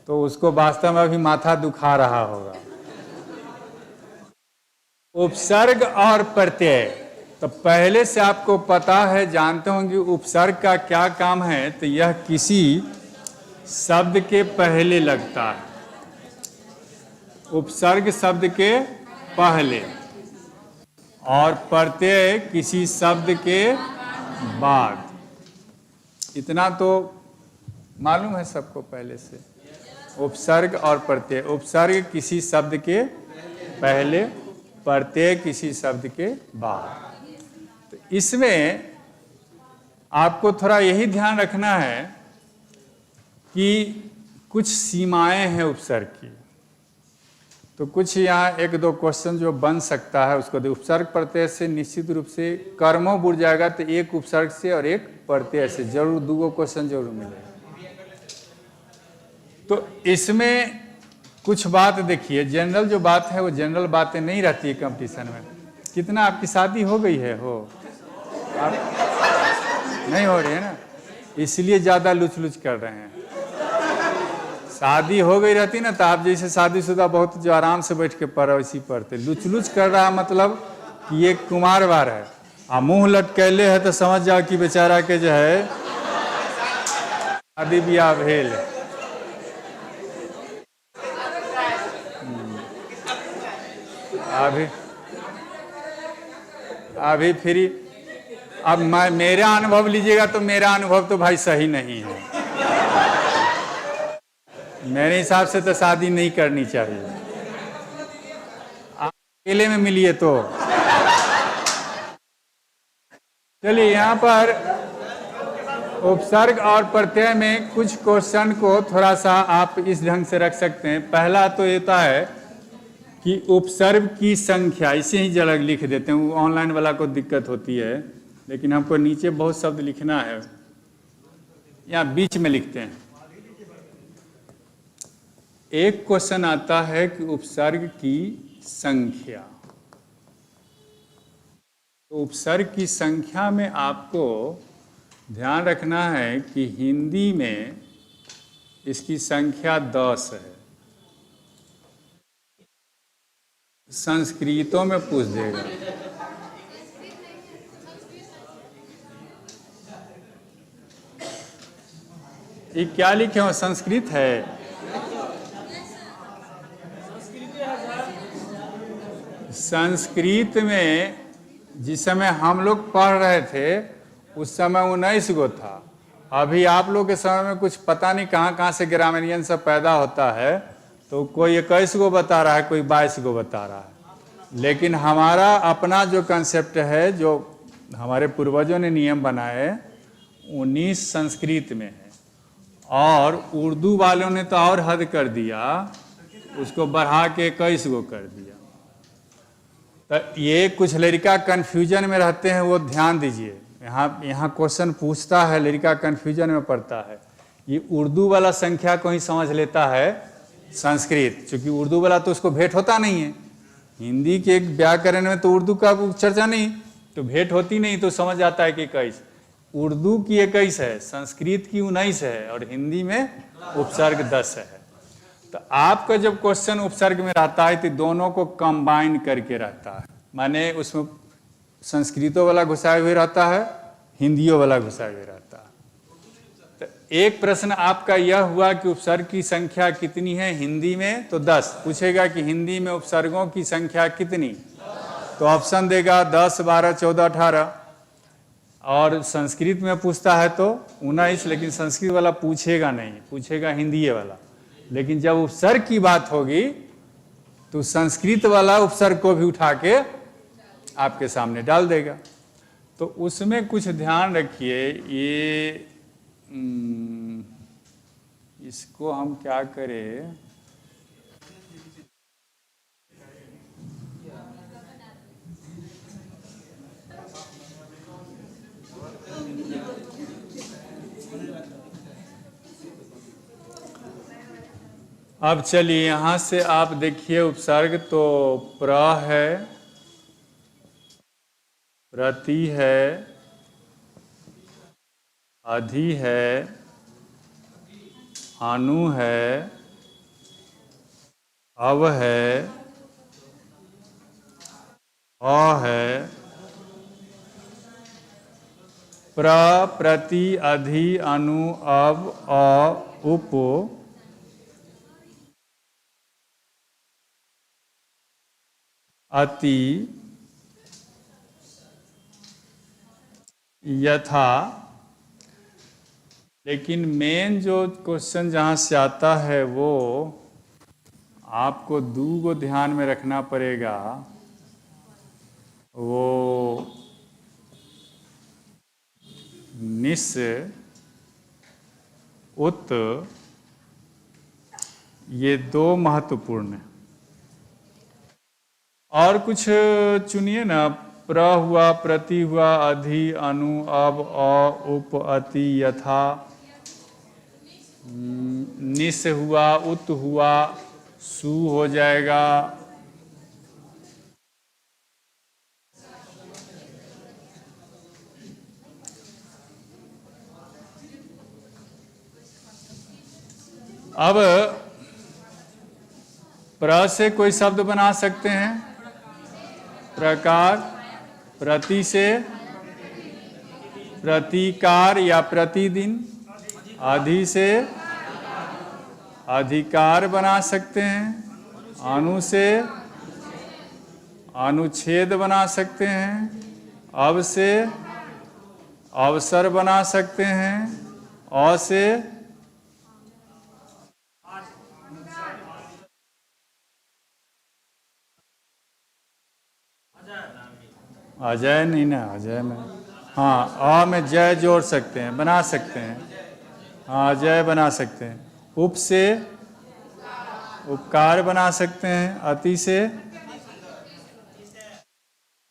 तो उसको वास्तव में अभी माथा दुखा रहा होगा। उपसर्ग और प्रत्यय, तो पहले से आपको पता है, जानते होंगे उपसर्ग का क्या काम है। तो यह किसी शब्द के पहले लगता है, उपसर्ग शब्द के पहले, और प्रत्यय किसी शब्द के बाद। इतना तो मालूम है सबको पहले से। उपसर्ग और प्रत्यय, उपसर्ग किसी शब्द के पहले, प्रत्यय किसी शब्द के बाद। तो इसमें आपको थोड़ा यही ध्यान रखना है कि कुछ सीमाएं हैं उपसर्ग की। तो कुछ यहाँ एक दो क्वेश्चन जो बन सकता है उसको, उपसर्ग प्रत्यय से निश्चित रूप से कर्मों बुझ जाएगा, तो एक उपसर्ग से और एक प्रत्यय से जरूर 2 क्वेश्चन जरूर मिलेगा। तो इसमें कुछ बात देखिए, जनरल जो बात है वो जनरल बातें नहीं रहती है कंपटीशन में। कितना आपकी शादी हो गई है? आप नहीं हो रही है ना, इसलिए ज़्यादा लुच लुच कर रहे हैं। शादी हो गई रहती ना तो आप जैसे शादीशुदा बहुत जो आराम से बैठ के पढ़ वैसी पढ़ते। लुच लुच कर रहा मतलब कि ये कुमार बार है आ मुँह लटकैले है, तो समझ जाओ कि बेचारा के जो है शादी ब्याह भेल। अभी फिर अब मेरा अनुभव लीजिएगा तो मेरा अनुभव तो भाई सही नहीं है। मेरे हिसाब से तो शादी नहीं करनी चाहिए। आप अकेले में मिलिए तो। चलिए, यहाँ पर उपसर्ग और प्रत्यय में कुछ क्वेश्चन को थोड़ा सा आप इस ढंग से रख सकते हैं। पहला तो ये है कि उपसर्ग की संख्या, इसे ही जरा लिख देते हैं। ऑनलाइन वाला को दिक्कत होती है, लेकिन हमको नीचे बहुत शब्द लिखना है, यहाँ बीच में लिखते हैं। एक क्वेश्चन आता है कि उपसर्ग की संख्या। तो उपसर्ग की संख्या में आपको ध्यान रखना है कि हिंदी में इसकी संख्या 10 है। संस्कृतों में पूछ देगा। ये क्या लिखे हो? संस्कृत है। संस्कृत में जिस समय हम लोग पढ़ रहे थे उस समय 19 गो था। अभी आप लोग के समय में कुछ पता नहीं कहाँ से ग्रामीण सब पैदा होता है, तो कोई 21 गो बता रहा है, कोई 22 गो बता रहा है। लेकिन हमारा अपना जो कंसेप्ट है, जो हमारे पूर्वजों ने नियम बनाए, 19 संस्कृत में है। और उर्दू वालों ने तो और हद कर दिया, उसको बढ़ा के 21 गो कर दिया। तो ये कुछ लड़का कन्फ्यूजन में रहते हैं, वो ध्यान दीजिए। यहाँ क्वेश्चन पूछता है, लड़का कन्फ्यूजन में पड़ता है ये उर्दू वाला संख्या को ही समझ लेता है संस्कृत, क्योंकि उर्दू वाला तो उसको भेंट होता नहीं है। हिंदी के एक व्याकरण में तो उर्दू का चर्चा नहीं, तो भेंट होती नहीं, तो समझ आता है कि 21। उर्दू की 21 है, संस्कृत की 19 है, और हिंदी में उपसर्ग 10 है। तो आपका जब क्वेश्चन उपसर्ग में रहता है तो दोनों को कंबाइन करके रहता है, माने उसमें संस्कृतों वाला घुसाए हुए रहता है, हिंदियों वाला घुसाए हुए रहता है। तो एक प्रश्न आपका यह हुआ कि उपसर्ग की संख्या कितनी है हिंदी में, तो 10। पूछेगा कि हिंदी में उपसर्गों की संख्या कितनी, तो ऑप्शन देगा 10, 12, 14, 18। और संस्कृत में पूछता है तो 19, लेकिन संस्कृत वाला पूछेगा नहीं, पूछेगा हिंदी वाला। लेकिन जब उपसर्ग की बात होगी तो संस्कृत वाला उपसर्ग को भी उठा के आपके सामने डाल देगा। तो उसमें कुछ ध्यान रखिए, ये इसको हम क्या करें, अब चलिए यहाँ से आप देखिए उपसर्ग, तो प्र है, प्रति है, अधि है, अनु है, अव है, अ है। प्र, प्रति, अधि, अनु, अव, अ, उप, अति, यथा। लेकिन मेन जो क्वेश्चन जहाँ से आता है वो आपको दो को ध्यान में रखना पड़ेगा। वो निस, उत, ये दो महत्वपूर्ण है। और कुछ चुनिए ना, प्र हुआ, प्रति हुआ, अधि, अनु, अव, अ, उप, अति, यथा। निस हुआ, उत हुआ, सु हो जाएगा, अब प्र से कोई शब्द बना सकते हैं, प्रकार, प्रति से प्रतिकार या प्रतिदिन, अधि से अधिकार बना सकते हैं, अनु से अनुच्छेद बना सकते हैं, अव से अवसर बना सकते हैं, अ से अजय नहीं ना, अजय में हाँ, अ में जय जोड़ सकते हैं, बना सकते हैं, हाँ अजय बना सकते हैं। उप से उपकार बना सकते हैं, अति से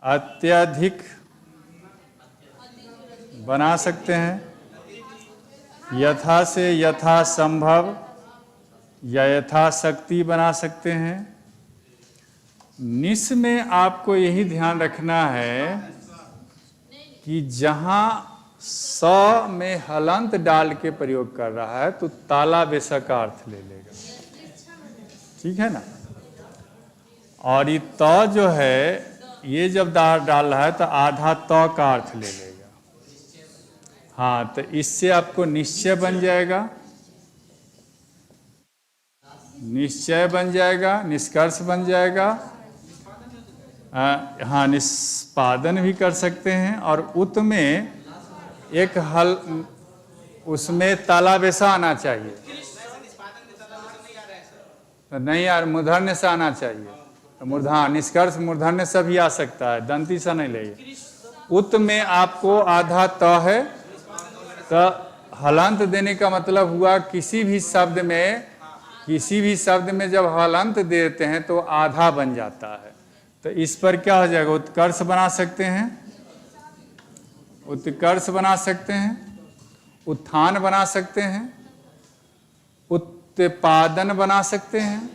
अत्यधिक बना सकते हैं, यथा से यथा संभव या यथाशक्ति बना सकते हैं। निस में आपको यही ध्यान रखना है कि जहाँ स में हलंत डाल के प्रयोग कर रहा है तो ताला बेसा का अर्थ ले लेगा, ठीक है ना। और ये त जो है, ये जब डाल रहा है तो आधा त का अर्थ ले लेगा। हाँ, तो इससे आपको निश्चय बन जाएगा, निश्चय बन जाएगा, निष्कर्ष बन जाएगा। हाँ, निष्पादन भी कर सकते हैं। और उत में एक हल, उसमें ताला बेसा आना चाहिए, तो नहीं यार, मूर्धन्य से आना चाहिए। तो मूर्धन्य, निष्कर्ष मूर्धन्य से भी आ सकता है, दंती सा नहीं लेंगे। उत में आपको आधा त है, तो हलंत देने का मतलब हुआ किसी भी शब्द में जब हलंत देते हैं तो आधा बन जाता है। तो इस पर क्या हो जाएगा, उत्कर्ष बना सकते हैं, उत्कर्ष बना सकते हैं, उत्थान बना सकते हैं, उत्पादन बना सकते हैं,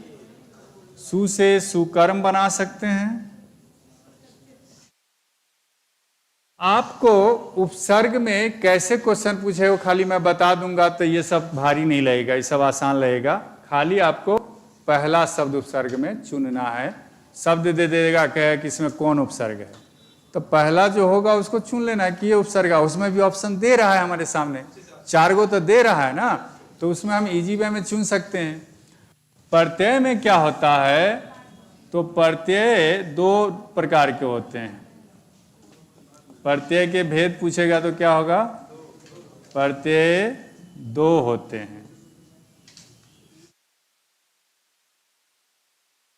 सु से सुकर्म बना सकते हैं। आपको उपसर्ग में कैसे क्वेश्चन पूछे वो खाली मैं बता दूंगा, तो ये सब भारी नहीं लगेगा, ये सब आसान लगेगा। खाली आपको पहला शब्द उपसर्ग में चुनना है। शब्द दे देगा कहे कि इसमें कौन उपसर्ग है, तो पहला जो होगा उसको चुन लेना है कि ये उपसर्ग है। उसमें भी ऑप्शन दे रहा है हमारे सामने, 4 गो तो दे रहा है ना, तो उसमें हम इजी वे में चुन सकते हैं। प्रत्यय में क्या होता है, तो प्रत्यय 2 प्रकार के होते हैं। प्रत्यय के भेद पूछेगा तो क्या होगा, प्रत्यय 2 होते हैं।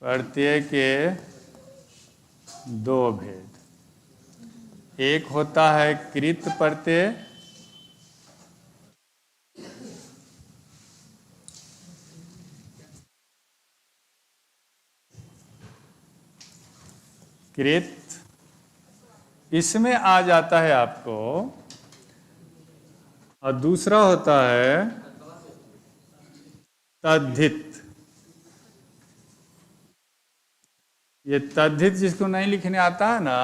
प्रत्यय के 2 भेद, एक होता है कृत प्रत्यय, कृत, इसमें आ जाता है आपको, और दूसरा होता है तद्धित। ये तद्धित जिसको नहीं लिखने आता है ना,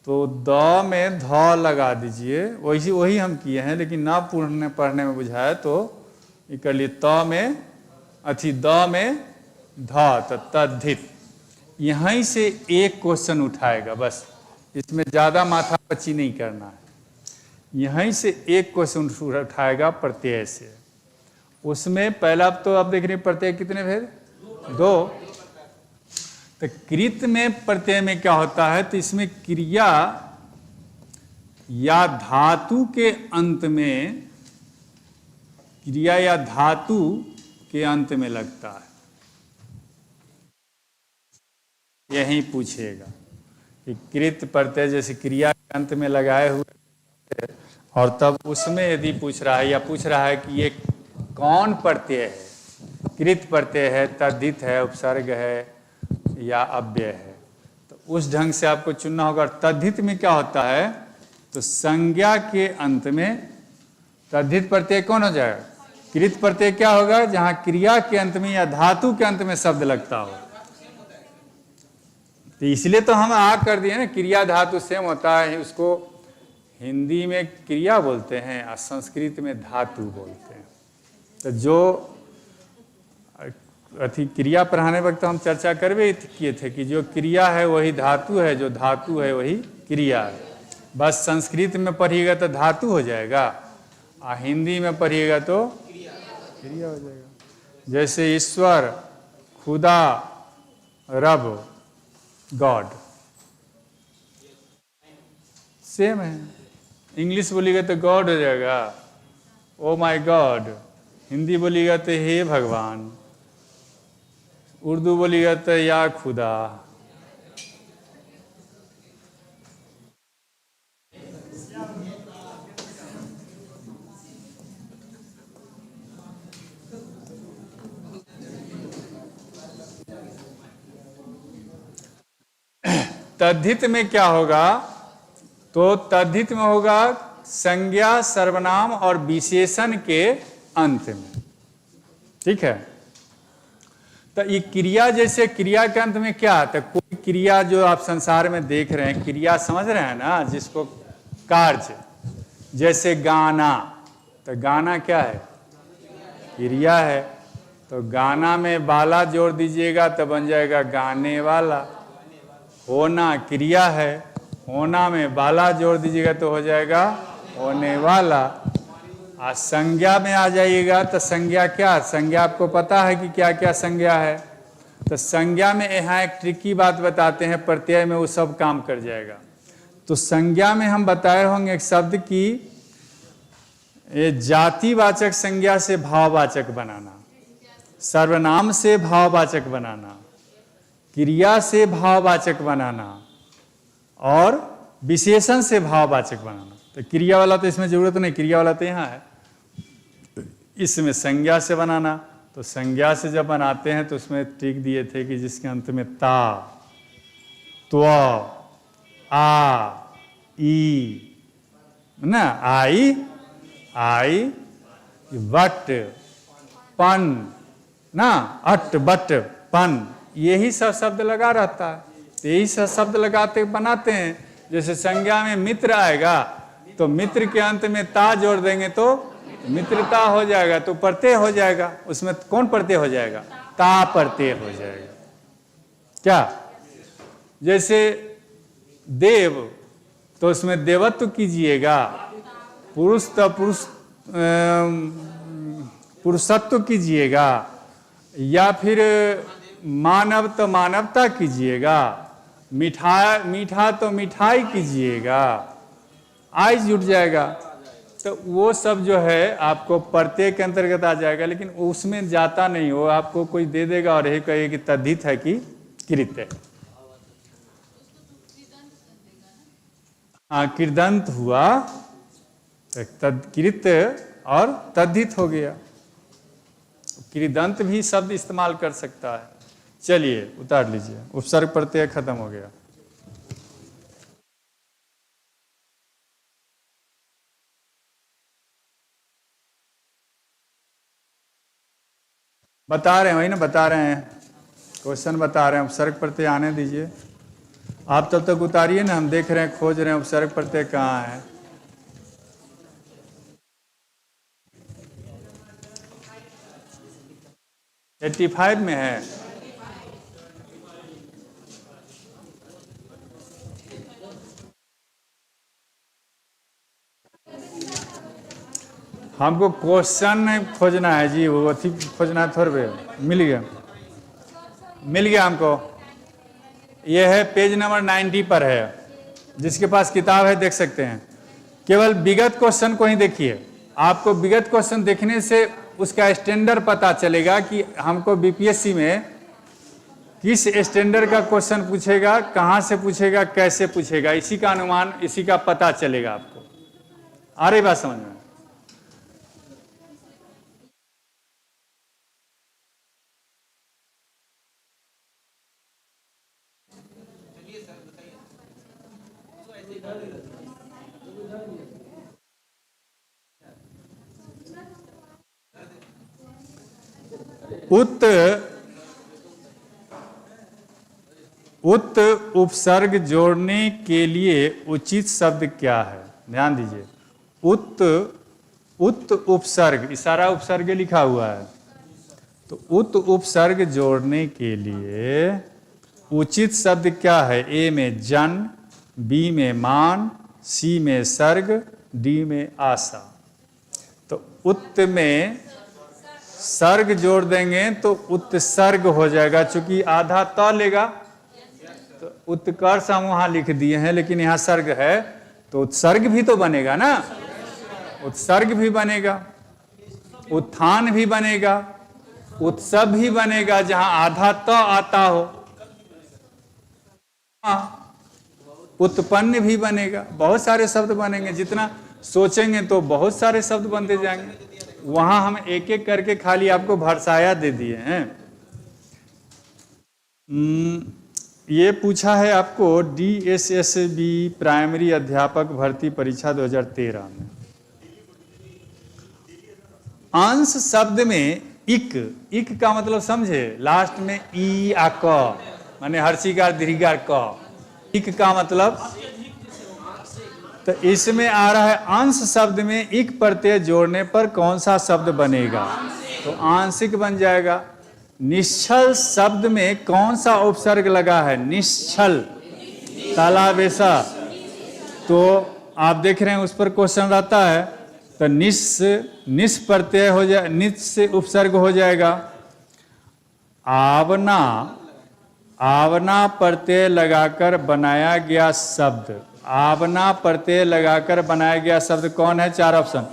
तो द में ध लगा दीजिए, वही हम किए हैं, लेकिन ना पढ़ने में बुझाए तो ये कर लिए, त में द में ध, तो तद्धित। यहीं से एक क्वेश्चन उठाएगा बस, इसमें ज़्यादा माथा पच्ची नहीं करना है। यहीं से एक क्वेश्चन उठाएगा प्रत्यय से। उसमें पहला तो आप देख रहे हैं प्रत्यय कितने भेद, 2। तो कृत में प्रत्यय में क्या होता है, तो इसमें क्रिया या धातु के अंत में, क्रिया या धातु के अंत में लगता है। यही पूछेगा कि कृत प्रत्यय जैसे क्रिया के अंत में लगाए हुए, और तब उसमें यदि पूछ रहा है या पूछ रहा है कि ये कौन प्रत्यय है, कृत प्रत्यय है, तद्धित है, उपसर्ग है या अव्यय है, तो उस ढंग से आपको चुनना होगा। तद्धित में क्या होता है, तो संज्ञा के अंत में तद्धित प्रत्यय कौन हो जाएगा, कृत प्रत्यय क्या होगा, जहां क्रिया के अंत में या धातु के अंत में शब्द लगता हो। तो इसलिए तो हम आ कर दिए ना, क्रिया धातु सेम होता है, उसको हिंदी में क्रिया बोलते हैं और संस्कृत में धातु बोलते हैं। तो जो क्रिया पढ़ाने वक्त हम चर्चा करवे किए थे कि जो क्रिया है वही धातु है, जो धातु है वही क्रिया है। बस संस्कृत में पढ़िएगा तो धातु हो जाएगा, और हिंदी में पढ़िएगा तो क्रिया हो जाएगा। जैसे ईश्वर, खुदा, रब, गॉड सेम है। इंग्लिश बोलिएगा तो गॉड हो जाएगा, ओ माय गॉड। हिंदी बोलिएगा तो हे भगवान। उर्दू बोलिएगा तो या खुदा। तद्धित में क्या होगा, तो तद्धित में होगा संज्ञा, सर्वनाम और विशेषण के अंत में। ठीक है, तो ये क्रिया, जैसे क्रिया के अंत में क्या आता है, कोई क्रिया जो आप संसार में देख रहे हैं, क्रिया समझ रहे हैं ना, जिसको कार्य, जैसे गाना, तो गाना क्या है, क्रिया है। तो गाना में वाला जोड़ दीजिएगा तो बन जाएगा गाने वाला। होना क्रिया है, होना में वाला जोड़ दीजिएगा तो हो जाएगा होने वाला। आ संज्ञा में आ जाइएगा तो संज्ञा क्या, संज्ञा आपको पता है कि क्या क्या संज्ञा है। तो संज्ञा में यहाँ एक ट्रिकी बात बताते हैं, प्रत्यय में वो सब काम कर जाएगा। तो संज्ञा में हम बताए होंगे एक शब्द की ये जातिवाचक संज्ञा से भाववाचक बनाना, सर्वनाम से भाववाचक बनाना, क्रिया से भाववाचक बनाना और विशेषण से भाववाचक बनाना। तो क्रिया वाला तो इसमें जरूरत नहीं, क्रिया वाला तो यहाँ है। इसमें संज्ञा से बनाना, तो संज्ञा से जब बनाते हैं तो उसमें ट्रिक दिए थे कि जिसके अंत में ता, त्व, आ, ई ना, आई, वट, पन ना, अट बट पन, यही सब शब्द लगा रहता है। तो यही सब शब्द लगाते बनाते हैं। जैसे संज्ञा में मित्र आएगा तो मित्र के अंत में ता जोड़ देंगे तो मित्रता हो जाएगा, तो प्रत्यय हो जाएगा। उसमें कौन प्रत्यय हो जाएगा? ता प्रत्यय हो जाएगा। क्या? जैसे देव, तो उसमें देवत्व कीजिएगा, पुरुष तो पुरुषत्व कीजिएगा, या फिर मानव तो मानवता कीजिएगा, मीठा तो मिठाई कीजिएगा, आई जुट जाएगा। तो वो सब जो है आपको प्रत्यय के अंतर्गत आ जाएगा, लेकिन उसमें जाता नहीं हो, आपको कोई दे देगा और यही कहे कि तद्धित है कि कृत है। हाँ, कृदंत हुआ, तत्कृत और तद्धित हो गया। कृदंत भी शब्द इस्तेमाल कर सकता है। चलिए उतार लीजिए, उपसर्ग प्रत्यय खत्म हो गया। बता रहे हैं, वही ना बता रहे हैं, क्वेश्चन बता रहे हैं। उपसर्ग प्रत्यय आने दीजिए, आप तब तक उतारिए ना, हम देख रहे हैं, खोज रहे हैं उपसर्ग प्रत्यय कहाँ है। है 85 में है। हमको क्वेश्चन खोजना है जी, वो अथी खोजना है थोड़े। मिल गया हमको। ये है पेज नंबर 90 पर है, जिसके पास किताब है देख सकते हैं। केवल विगत क्वेश्चन को ही देखिए, आपको विगत क्वेश्चन देखने से उसका स्टैंडर्ड पता चलेगा कि हमको बीपीएससी में किस स्टैंडर्ड का क्वेश्चन पूछेगा, कहाँ से पूछेगा, कैसे पूछेगा, इसी का अनुमान, इसी का पता चलेगा आपको। आ रही बात समझ में? उत उपसर्ग जोड़ने के लिए उचित शब्द क्या है? ध्यान दीजिए, उत उपसर्ग, इशारा उपसर्ग लिखा हुआ है। तो उत उपसर्ग जोड़ने के लिए उचित शब्द क्या है? ए में जन, बी में मान, सी में सर्ग, डी में आशा। तो उत में सर्ग जोड़ देंगे तो उत्सर्ग हो जाएगा, चूंकि आधा त लेगा तो उत्कर्ष हम वहां लिख दिए हैं, लेकिन यहाँ सर्ग है तो उत्सर्ग भी तो बनेगा ना, उत्सर्ग भी बनेगा, उत्थान भी बनेगा, उत्सव भी बनेगा, जहां आधा त आता हो। उत्पन्न भी बनेगा, बहुत सारे शब्द बनेंगे। जितना सोचेंगे तो बहुत सारे शब्द बनते जाएंगे। वहां हम एक एक करके खाली आपको भरसाया दे दिए हैं। ये पूछा है आपको DSSB प्राइमरी अध्यापक भर्ती परीक्षा 2013 में। अंश शब्द में इक का मतलब समझे, लास्ट में ई आ क, माने हर्षिकार दीर्घिकार क, इक का मतलब, तो इसमें आ रहा है अंश शब्द में इक प्रत्यय जोड़ने पर कौन सा शब्द बनेगा? तो आंशिक बन जाएगा। निश्चल शब्द में कौन सा उपसर्ग लगा है? निश्चल, तालाबेसा। तो आप देख रहे हैं उस पर क्वेश्चन रहता है, तो निस प्रत्यय हो जाए, निस से उपसर्ग हो जाएगा। आवना प्रत्यय लगाकर बनाया गया शब्द, आवना प्रत्यय लगाकर बनाया गया शब्द कौन है? 4 ऑप्शन,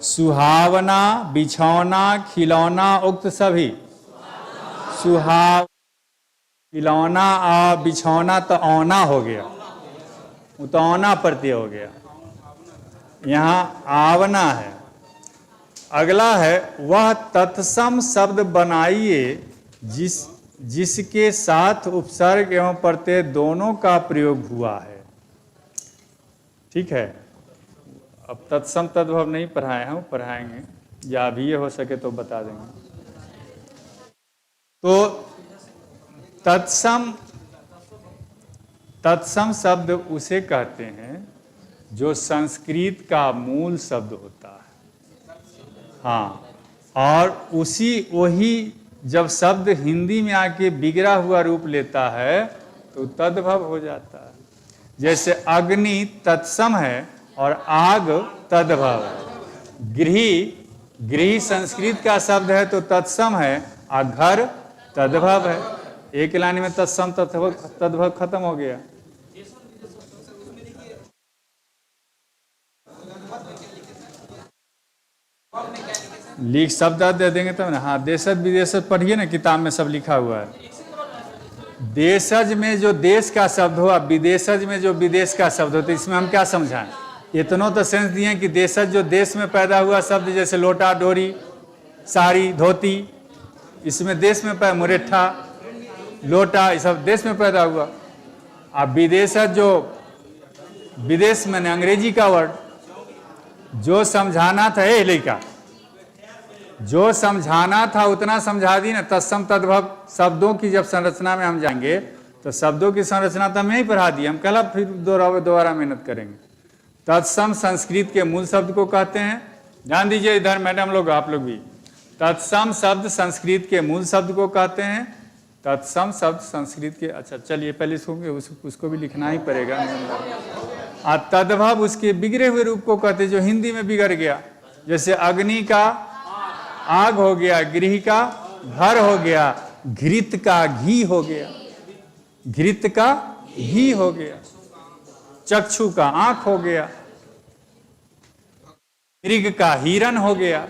सुहावना, बिछौना, खिलौना, उक्त सभी। खिलौना आ बिछौना तो औना हो गया, वो तो औना प्रत्यय हो गया। यहाँ आवना है। अगला है, वह तत्सम शब्द बनाइए जिसके साथ उपसर्ग एवं प्रत्यय दोनों का प्रयोग हुआ है। ठीक है, अब तत्सम तद्भव नहीं पढ़ाए हैं, पढ़ाएंगे, या अभी ये हो सके तो बता देंगे। तो तत्सम तत्सम शब्द उसे कहते हैं जो संस्कृत का मूल शब्द होता है। हाँ, और वही जब शब्द हिंदी में आके बिगड़ा हुआ रूप लेता है तो तद्भव हो जाता है। जैसे अग्नि तत्सम है और आग तद्भव है। गृह संस्कृत का शब्द है तो तत्सम है, और घर तद्भव है। एक लाइन में तत्सम तद्भव खत्म हो गया। लिख शब्द दे देंगे तब ना। हाँ, देशज विदेशज पढ़िए ना, किताब में सब लिखा हुआ है। देशज में जो देश का शब्द हो, विदेशज में जो विदेश का शब्द हो, तो इसमें हम क्या समझाएं? इतना तो सेंस दिए कि देशज जो देश में पैदा हुआ शब्द, जैसे लोटा, डोरी, साड़ी, धोती, इसमें देश में पैदा, मुरेठा, लोटा, ये सब देश में पैदा हुआ। अब विदेशज जो विदेश में अंग्रेजी का वर्ड, जो समझाना था ये लेका, जो समझाना था उतना समझा दी ना। तत्सम तद्भव शब्दों की जब संरचना में हम जाएंगे तो शब्दों की संरचना तो हमें ही पढ़ा दी, हम कल फिर दोबारा मेहनत करेंगे। तत्सम संस्कृत के मूल शब्द को कहते हैं। ध्यान दीजिए इधर मैडम लोग, आप लोग भी। तत्सम शब्द संस्कृत के मूल शब्द को कहते हैं। तत्सम शब्द संस्कृत के, अच्छा चलिए पहले उसको भी लिखना ही पड़ेगा। और तद्भव उसके बिगड़े हुए रूप को कहते हैं जो हिंदी में बिगड़ गया। जैसे अग्नि का आग हो गया, गृह का घर हो गया, घृत का घी हो गया, घृत का घी हो गया, चक्षु का आंख हो गया, मृग का हिरण हो गया।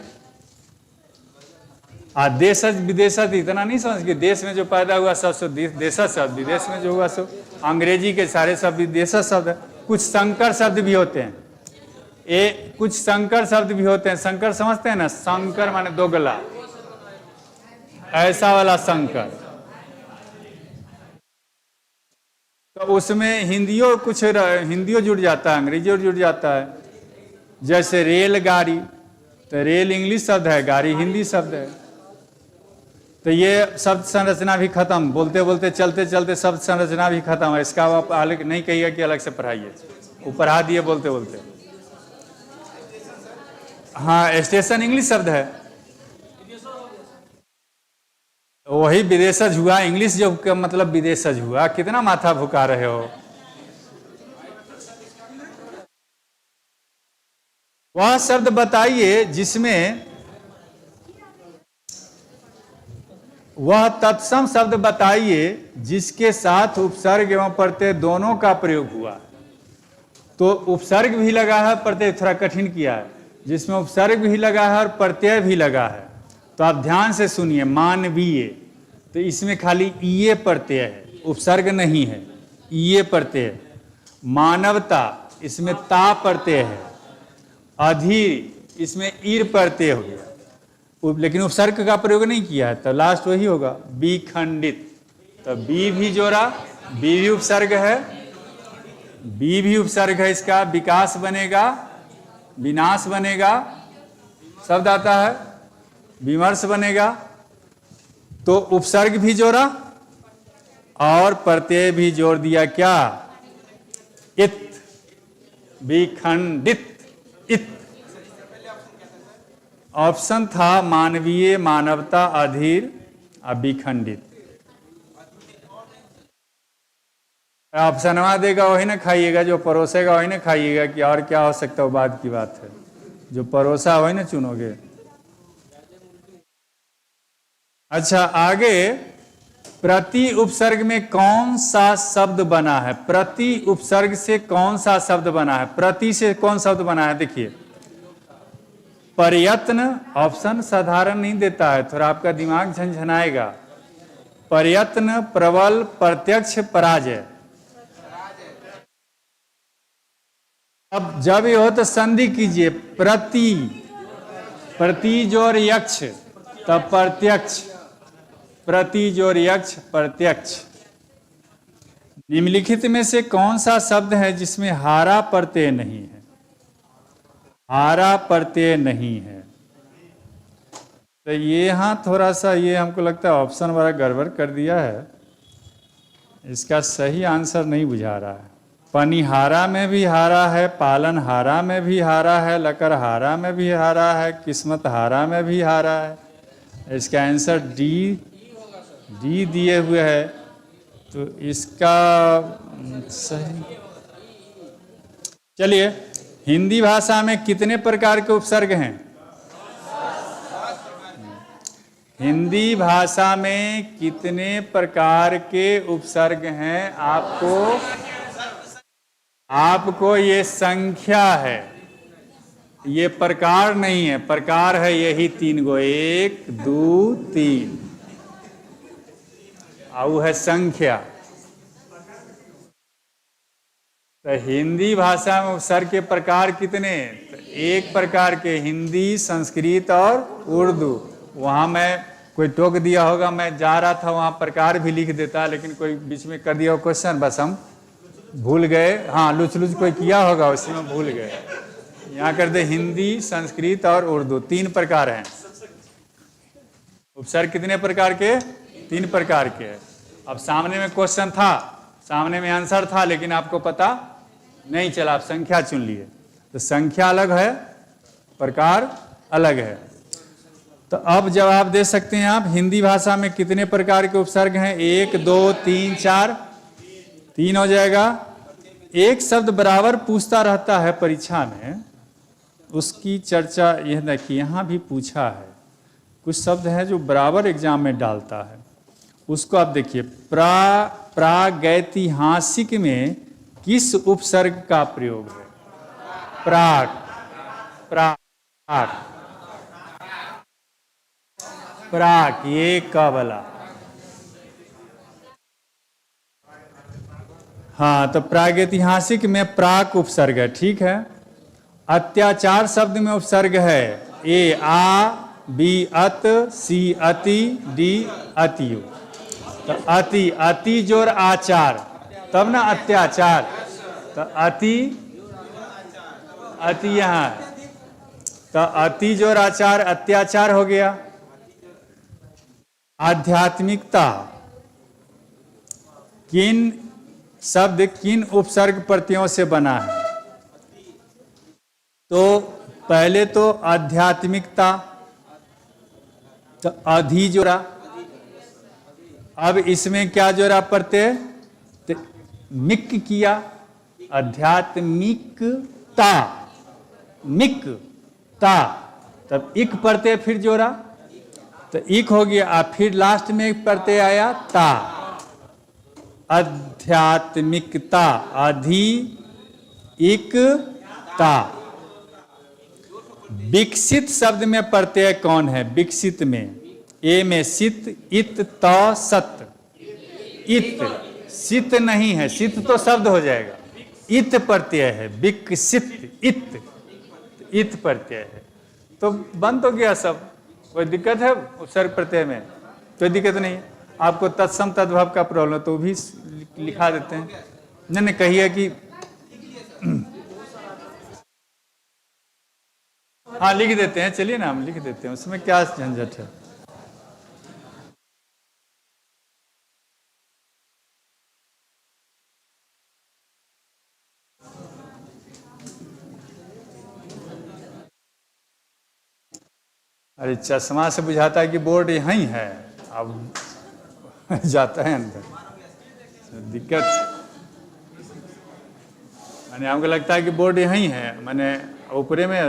देशज विदेशज इतना नहीं समझ के, देश में जो पैदा हुआ सब देशज शब्द, विदेश में जो हुआ सब अंग्रेजी के सारे शब्द विदेशज शब्द। कुछ संकर शब्द भी होते हैं, कुछ संकर शब्द भी होते हैं। संकर समझते हैं ना? संकर माने दोगला, ऐसा वाला संकर। तो उसमें हिंदियों जुड़ जाता है, अंग्रेजी जुड़ जाता है। जैसे रेलगाड़ी, तो रेल इंग्लिश शब्द है, गाड़ी हिंदी शब्द है। तो ये शब्द संरचना भी खत्म, बोलते बोलते चलते चलते शब्द संरचना भी खत्म है। इसका आप अलग नहीं कहिएगा कि अलग से पढ़ाइए, वो पढ़ा दिए बोलते बोलते। हाँ, स्टेशन इंग्लिश शब्द है, वही विदेशज हुआ। इंग्लिश जो का मतलब विदेशज हुआ। कितना माथा भुका रहे हो? वह शब्द बताइए जिसमें, वह तत्सम शब्द बताइए जिसके साथ उपसर्ग एवं प्रत्यय दोनों का प्रयोग हुआ। तो उपसर्ग भी लगा है, प्रत्यय थोड़ा कठिन किया है, जिसमें उपसर्ग भी लगा है और प्रत्यय भी लगा है। तो आप ध्यान से सुनिए। मानवीय, तो इसमें खाली ईए प्रत्यय है, उपसर्ग नहीं है, ईए प्रत्यय। मानवता, इसमें ता प्रत्यय है। अधीर, इसमें ईर प्रत्यय हो गया, लेकिन उपसर्ग का प्रयोग नहीं किया है, तो लास्ट वही होगा। विखंडित, तो बी भी जोड़ा, बी भी उपसर्ग है, बी भी उपसर्ग है इसका। विकास बनेगा, विनाश बनेगा, शब्द आता है, विमर्श बनेगा। तो उपसर्ग भी जोड़ा और प्रत्यय भी जोड़ दिया। क्या? इत, विखंडित, इत। ऑप्शन था मानवीय, मानवता, अधीर और विखंडित। ऑप्शनवा देगा वही ना खाइएगा, जो परोसेगा वही ना खाइएगा, कि और क्या हो सकता है, बाद की बात है। जो परोसा वही ना चुनोगे। अच्छा, आगे प्रति उपसर्ग में कौन सा शब्द बना है? प्रति उपसर्ग से कौन सा शब्द बना है? प्रति से कौन शब्द बना है? देखिए, प्रयत्न। ऑप्शन साधारण नहीं देता है, थोड़ा आपका दिमाग झंझनाएगा। प्रयत्न, प्रबल, प्रत्यक्ष, पराजय। अब जब ये हो तो संधि कीजिए। प्रति जोर यक्ष, तब प्रत्यक्ष। प्रति जोर यक्ष, प्रत्यक्ष। निम्नलिखित में से कौन सा शब्द है जिसमें हारा प्रत्यय नहीं है? हारा प्रत्यय नहीं है। तो ये यहाँ थोड़ा सा ये हमको लगता है ऑप्शन वाला गड़बड़ कर दिया है, इसका सही आंसर नहीं बुझा रहा है। पनिहारा में भी हारा है, पालनहारा में भी हारा है, लकड़हारा में भी हारा है, किस्मतहारा में भी हारा है। इसका आंसर डी दिए हुए है, तो इसका सही। चलिए, हिंदी भाषा में कितने प्रकार के उपसर्ग हैं? हिंदी भाषा में कितने प्रकार के उपसर्ग हैं? आपको ये संख्या है, ये प्रकार नहीं है। प्रकार है यही 3 गो, 1 2 3, और है संख्या। तो हिंदी भाषा में उपसर्ग के प्रकार कितने? तो एक प्रकार के हिंदी, संस्कृत और उर्दू। वहाँ मैं कोई टोक दिया होगा, मैं जा रहा था वहाँ प्रकार भी लिख देता, लेकिन कोई बीच में कर दिया हो क्वेश्चन, बस हम भूल गए। हाँ, लुच कोई किया होगा, उसी में भूल गए। यहाँ कर दे हिंदी, संस्कृत और उर्दू, 3 प्रकार हैं। उपसर्ग कितने प्रकार के? 3 प्रकार के। अब सामने में क्वेश्चन था, सामने में आंसर था, लेकिन आपको पता नहीं चला, आप संख्या चुन लिए। तो संख्या अलग है, प्रकार अलग है। तो अब जवाब दे सकते हैं आप, हिंदी भाषा में कितने प्रकार के उपसर्ग हैं? 1 2 3 4, 3 हो जाएगा। एक शब्द बराबर पूछता रहता है परीक्षा में, उसकी चर्चा यह देखिए, यहाँ भी पूछा है। कुछ शब्द है जो बराबर एग्जाम में डालता है, उसको आप देखिए। प्रागैतिहासिक में किस उपसर्ग का प्रयोग है? प्राग, प्राग, प्राक, ये का वाला। हाँ, तो प्रागैतिहासिक में प्राक उपसर्ग है, ठीक है। अत्याचार शब्द में उपसर्ग है ए आ, बी अत, सी अति, डी अतियु। तो अति, अति जोर आचार, तब ना अत्याचार। तो अति, अति यहाँ, तो अति जोर आचार, अत्याचार हो गया। आध्यात्मिकता, किन शब्द किन उपसर्ग प्रत्ययों से बना है? तो पहले तो आध्यात्मिकता, तो अधि जोड़ा। अब इसमें क्या जोड़ा प्रत्यय? तो मिक किया, आध्यात्मिकता, मिकता, तब इक प्रत्यय फिर जोड़ा, तो इक हो गया। अब फिर लास्ट में एक प्रत्यय आया ता, आध्यात्मिकता, अधि इक ता। विकसित शब्द में प्रत्यय कौन है? विकसित में ए में सित, इत, त, सत। इत, सित नहीं है, सित तो शब्द हो जाएगा, इत प्रत्यय है। विकसित, इत प्रत्यय है, तो बन तो गया सब। कोई दिक्कत है उपसर्ग प्रत्यय में? कोई दिक्कत नहीं है। आपको तत्सम तद्भव का प्रॉब्लम तो भी लिखा देते हैं। नहीं कहिए कि हाँ लिख देते हैं, चलिए ना हम लिख देते हैं, उसमें क्या झंझट है। अरे चश्मा से बुझाता है कि बोर्ड यहीं है, अब जाता है अंदर, दिक्कत। मैंने हमको लगता है कि बोर्ड यहीं है, मैंने ऊपरे में।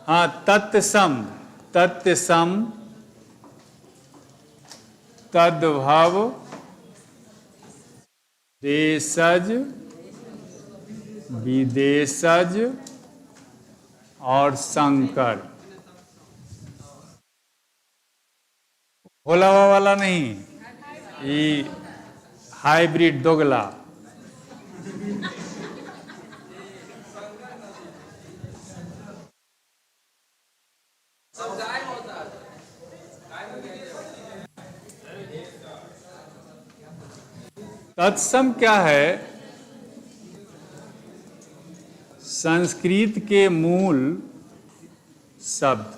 हाँ, तत्सम, तत्सम तद्भव, देशज, विदेशज और संकर। भोलावा वाला नहीं, ये हाइब्रिड दोगला। तत्सम क्या है? संस्कृत के मूल शब्द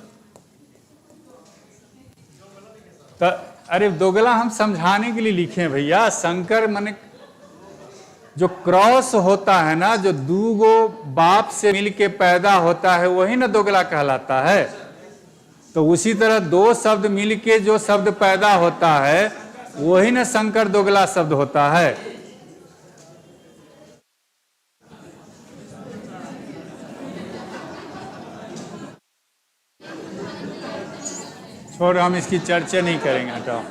तो अरे दोगला हम समझाने के लिए लिखे हैं भैया। संकर माने जो क्रॉस होता है ना, जो दूगो बाप से मिलके पैदा होता है, वही ना दोगला कहलाता है। तो उसी तरह दो शब्द मिलके जो शब्द पैदा होता है, वही ना संकर दोगला शब्द होता है। छोड़, हम इसकी चर्चा नहीं करेंगे, हटाओ।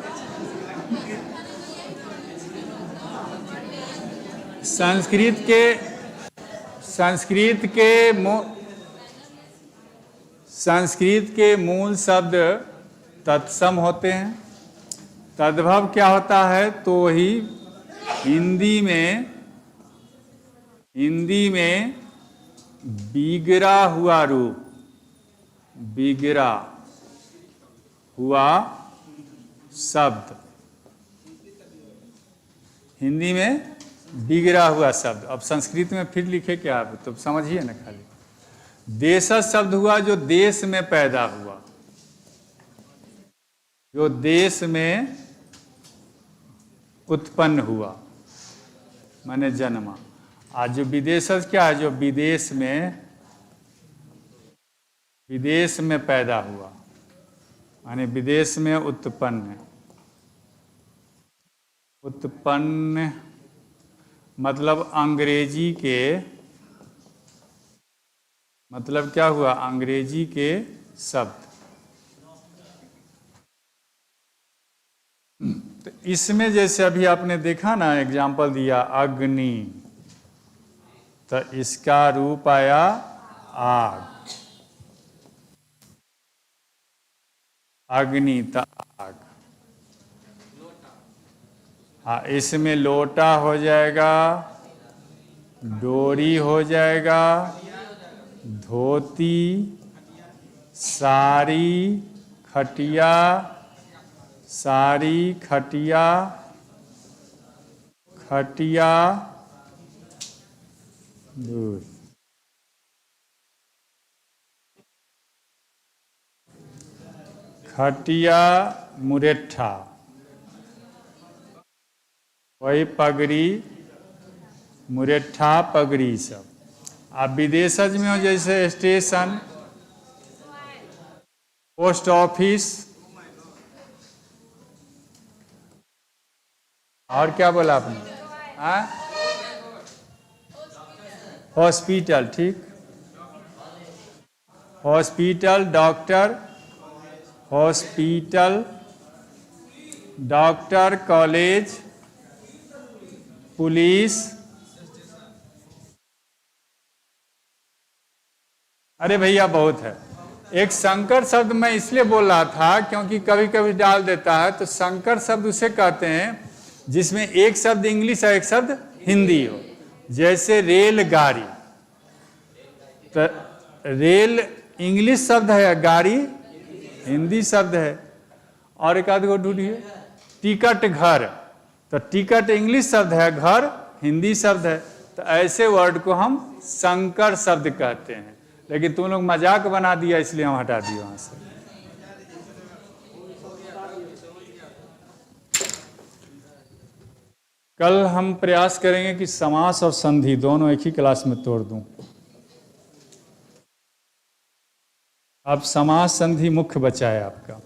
संस्कृत के मूल शब्द तत्सम होते हैं। तद्भव क्या होता है? तो ही हिंदी में बिगड़ा हुआ रूप, बिगड़ा हुआ शब्द, हिंदी में बिगड़ा हुआ शब्द। अब संस्कृत में फिर लिखे क्या आप तो समझिए ना। खाली देश शब्द हुआ जो देश में पैदा हुआ, जो देश में उत्पन्न हुआ, माने जन्मा। आज जो विदेश क्या है? जो विदेश में पैदा हुआ, माने विदेश में उत्पन्न। उत्पन्न मतलब अंग्रेजी के, मतलब क्या हुआ? अंग्रेजी के शब्द। तो इसमें जैसे अभी आपने देखा ना, एग्जाम्पल दिया अग्नि, तो इसका रूप आया आग। अग्नि तो आग। हाँ, इसमें लोटा हो जाएगा, डोरी हो जाएगा, धोती, साड़ी, खटिया, साड़ी, खटिया, खटिया, दूध। खटिया, मुरेठा, वही पगड़ी, मुरेठा, पगड़ी सब। आप विदेशज में हो जैसे स्टेशन, पोस्ट ऑफिस, और क्या बोला आपने? हॉस्पिटल, ठीक, hospital, doctor, hospital, doctor, college, police. अरे भैया बहुत है। एक संकर शब्द मैं इसलिए बोल रहा था क्योंकि कभी कभी डाल देता है। तो संकर शब्द उसे कहते हैं जिसमें एक शब्द इंग्लिश और एक शब्द हिंदी हो। जैसे रेलगाड़ी, तो रेल इंग्लिश शब्द है, गाड़ी हिंदी शब्द है। और एक आध को ढूंढिए, टिकट घर, तो टिकट इंग्लिश शब्द है, घर हिंदी शब्द है। तो ऐसे वर्ड को हम संकर शब्द कहते हैं। लेकिन तुम लोग मजाक बना दिया इसलिए हम हटा दिए वहां से। कल हम प्रयास करेंगे कि समास और संधि दोनों एक ही क्लास में तोड़ दूं। अब समास संधि मुख्य बचा है आपका।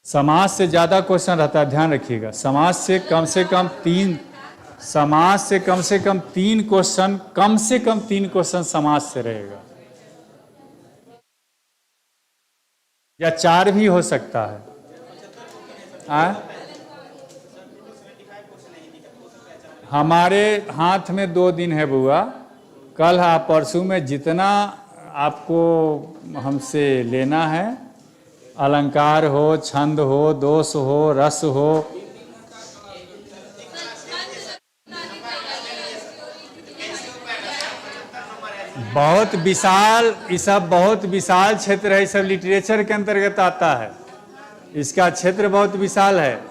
समास से ज्यादा क्वेश्चन रहता है, ध्यान रखिएगा। समास से कम से कम तीन, समास से कम से कम तीन क्वेश्चन, कम से कम तीन क्वेश्चन समास से रहेगा, या चार भी हो सकता है। हमारे हाथ में 2 दिन है बुआ, कल आप परसों में जितना आपको हमसे लेना है, अलंकार हो, छंद हो, दोष हो, रस हो, बहुत विशाल, ये सब बहुत विशाल क्षेत्र है। ये सब लिटरेचर के अंतर्गत आता है। इसका क्षेत्र बहुत विशाल है।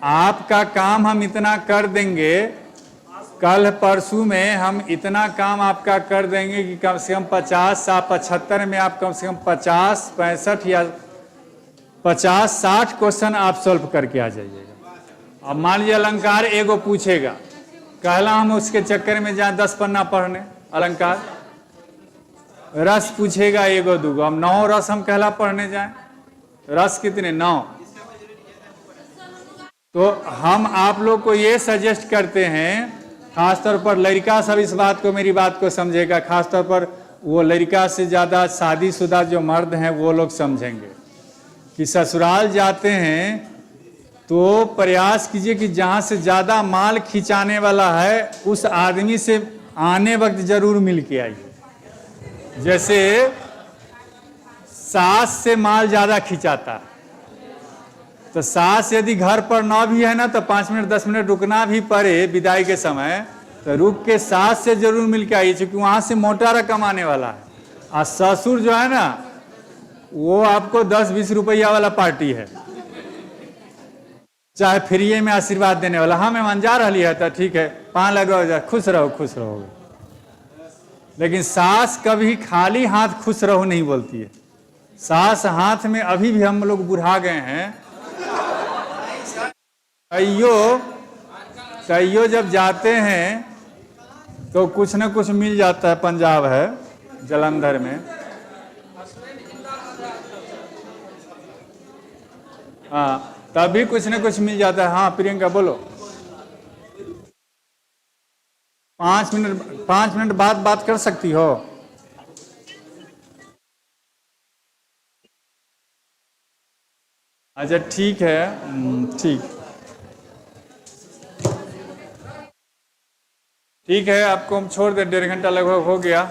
आपका काम हम इतना कर देंगे, कल परसों में हम इतना काम आपका कर देंगे कि कम से कम 50 या 75 में आप कम से कम 50, 65 या 50-60 क्वेश्चन आप सॉल्व करके आ जाइएगा। अब मान लीजिए अलंकार एगो पूछेगा, कहला हम उसके चक्कर में जाए 10 पन्ना पढ़ने अलंकार। रस पूछेगा एगो दूगो, हम 9 रस हम कहला पढ़ने जाए, रस कितने 9। तो हम आप लोग को ये सजेस्ट करते हैं, खासतौर पर लड़का सब इस बात को, मेरी बात को समझेगा, खासतौर पर वो लड़का से ज़्यादा शादीशुदा जो मर्द हैं वो लोग समझेंगे कि ससुराल जाते हैं तो प्रयास कीजिए कि जहाँ से ज़्यादा माल खिंचाने वाला है उस आदमी से आने वक्त जरूर मिल के आइए। जैसे सास से माल ज़्यादा खिंचाता है, तो सास यदि घर पर ना भी है ना तो 5 मिनट 10 मिनट रुकना भी पड़े विदाई के समय, तो रुक के सास से जरूर मिल के आइए, क्योंकि वहाँ से मोटा रकम आने वाला है। और ससुर जो है ना वो आपको 10-20 रुपया वाला पार्टी है, चाहे फ्री में आशीर्वाद देने वाला। हाँ मेहमान जा रही है तो ठीक है, 5 लगाओ जा, खुश रहो खुश रहोगे। लेकिन सास कभी खाली हाथ खुश रहो नहीं बोलती है। सास हाथ में, अभी भी हम लोग बुढ़ा गए हैं, कईयो जब जाते हैं तो कुछ न कुछ मिल जाता है। पंजाब है जलंधर में, हाँ तभी कुछ न कुछ मिल जाता है। हाँ प्रियंका बोलो। 5 मिनट बाद बात कर सकती हो। अच्छा ठीक है, ठीक है, आपको हम छोड़ दे, 1.5 घंटा लगभग हो गया।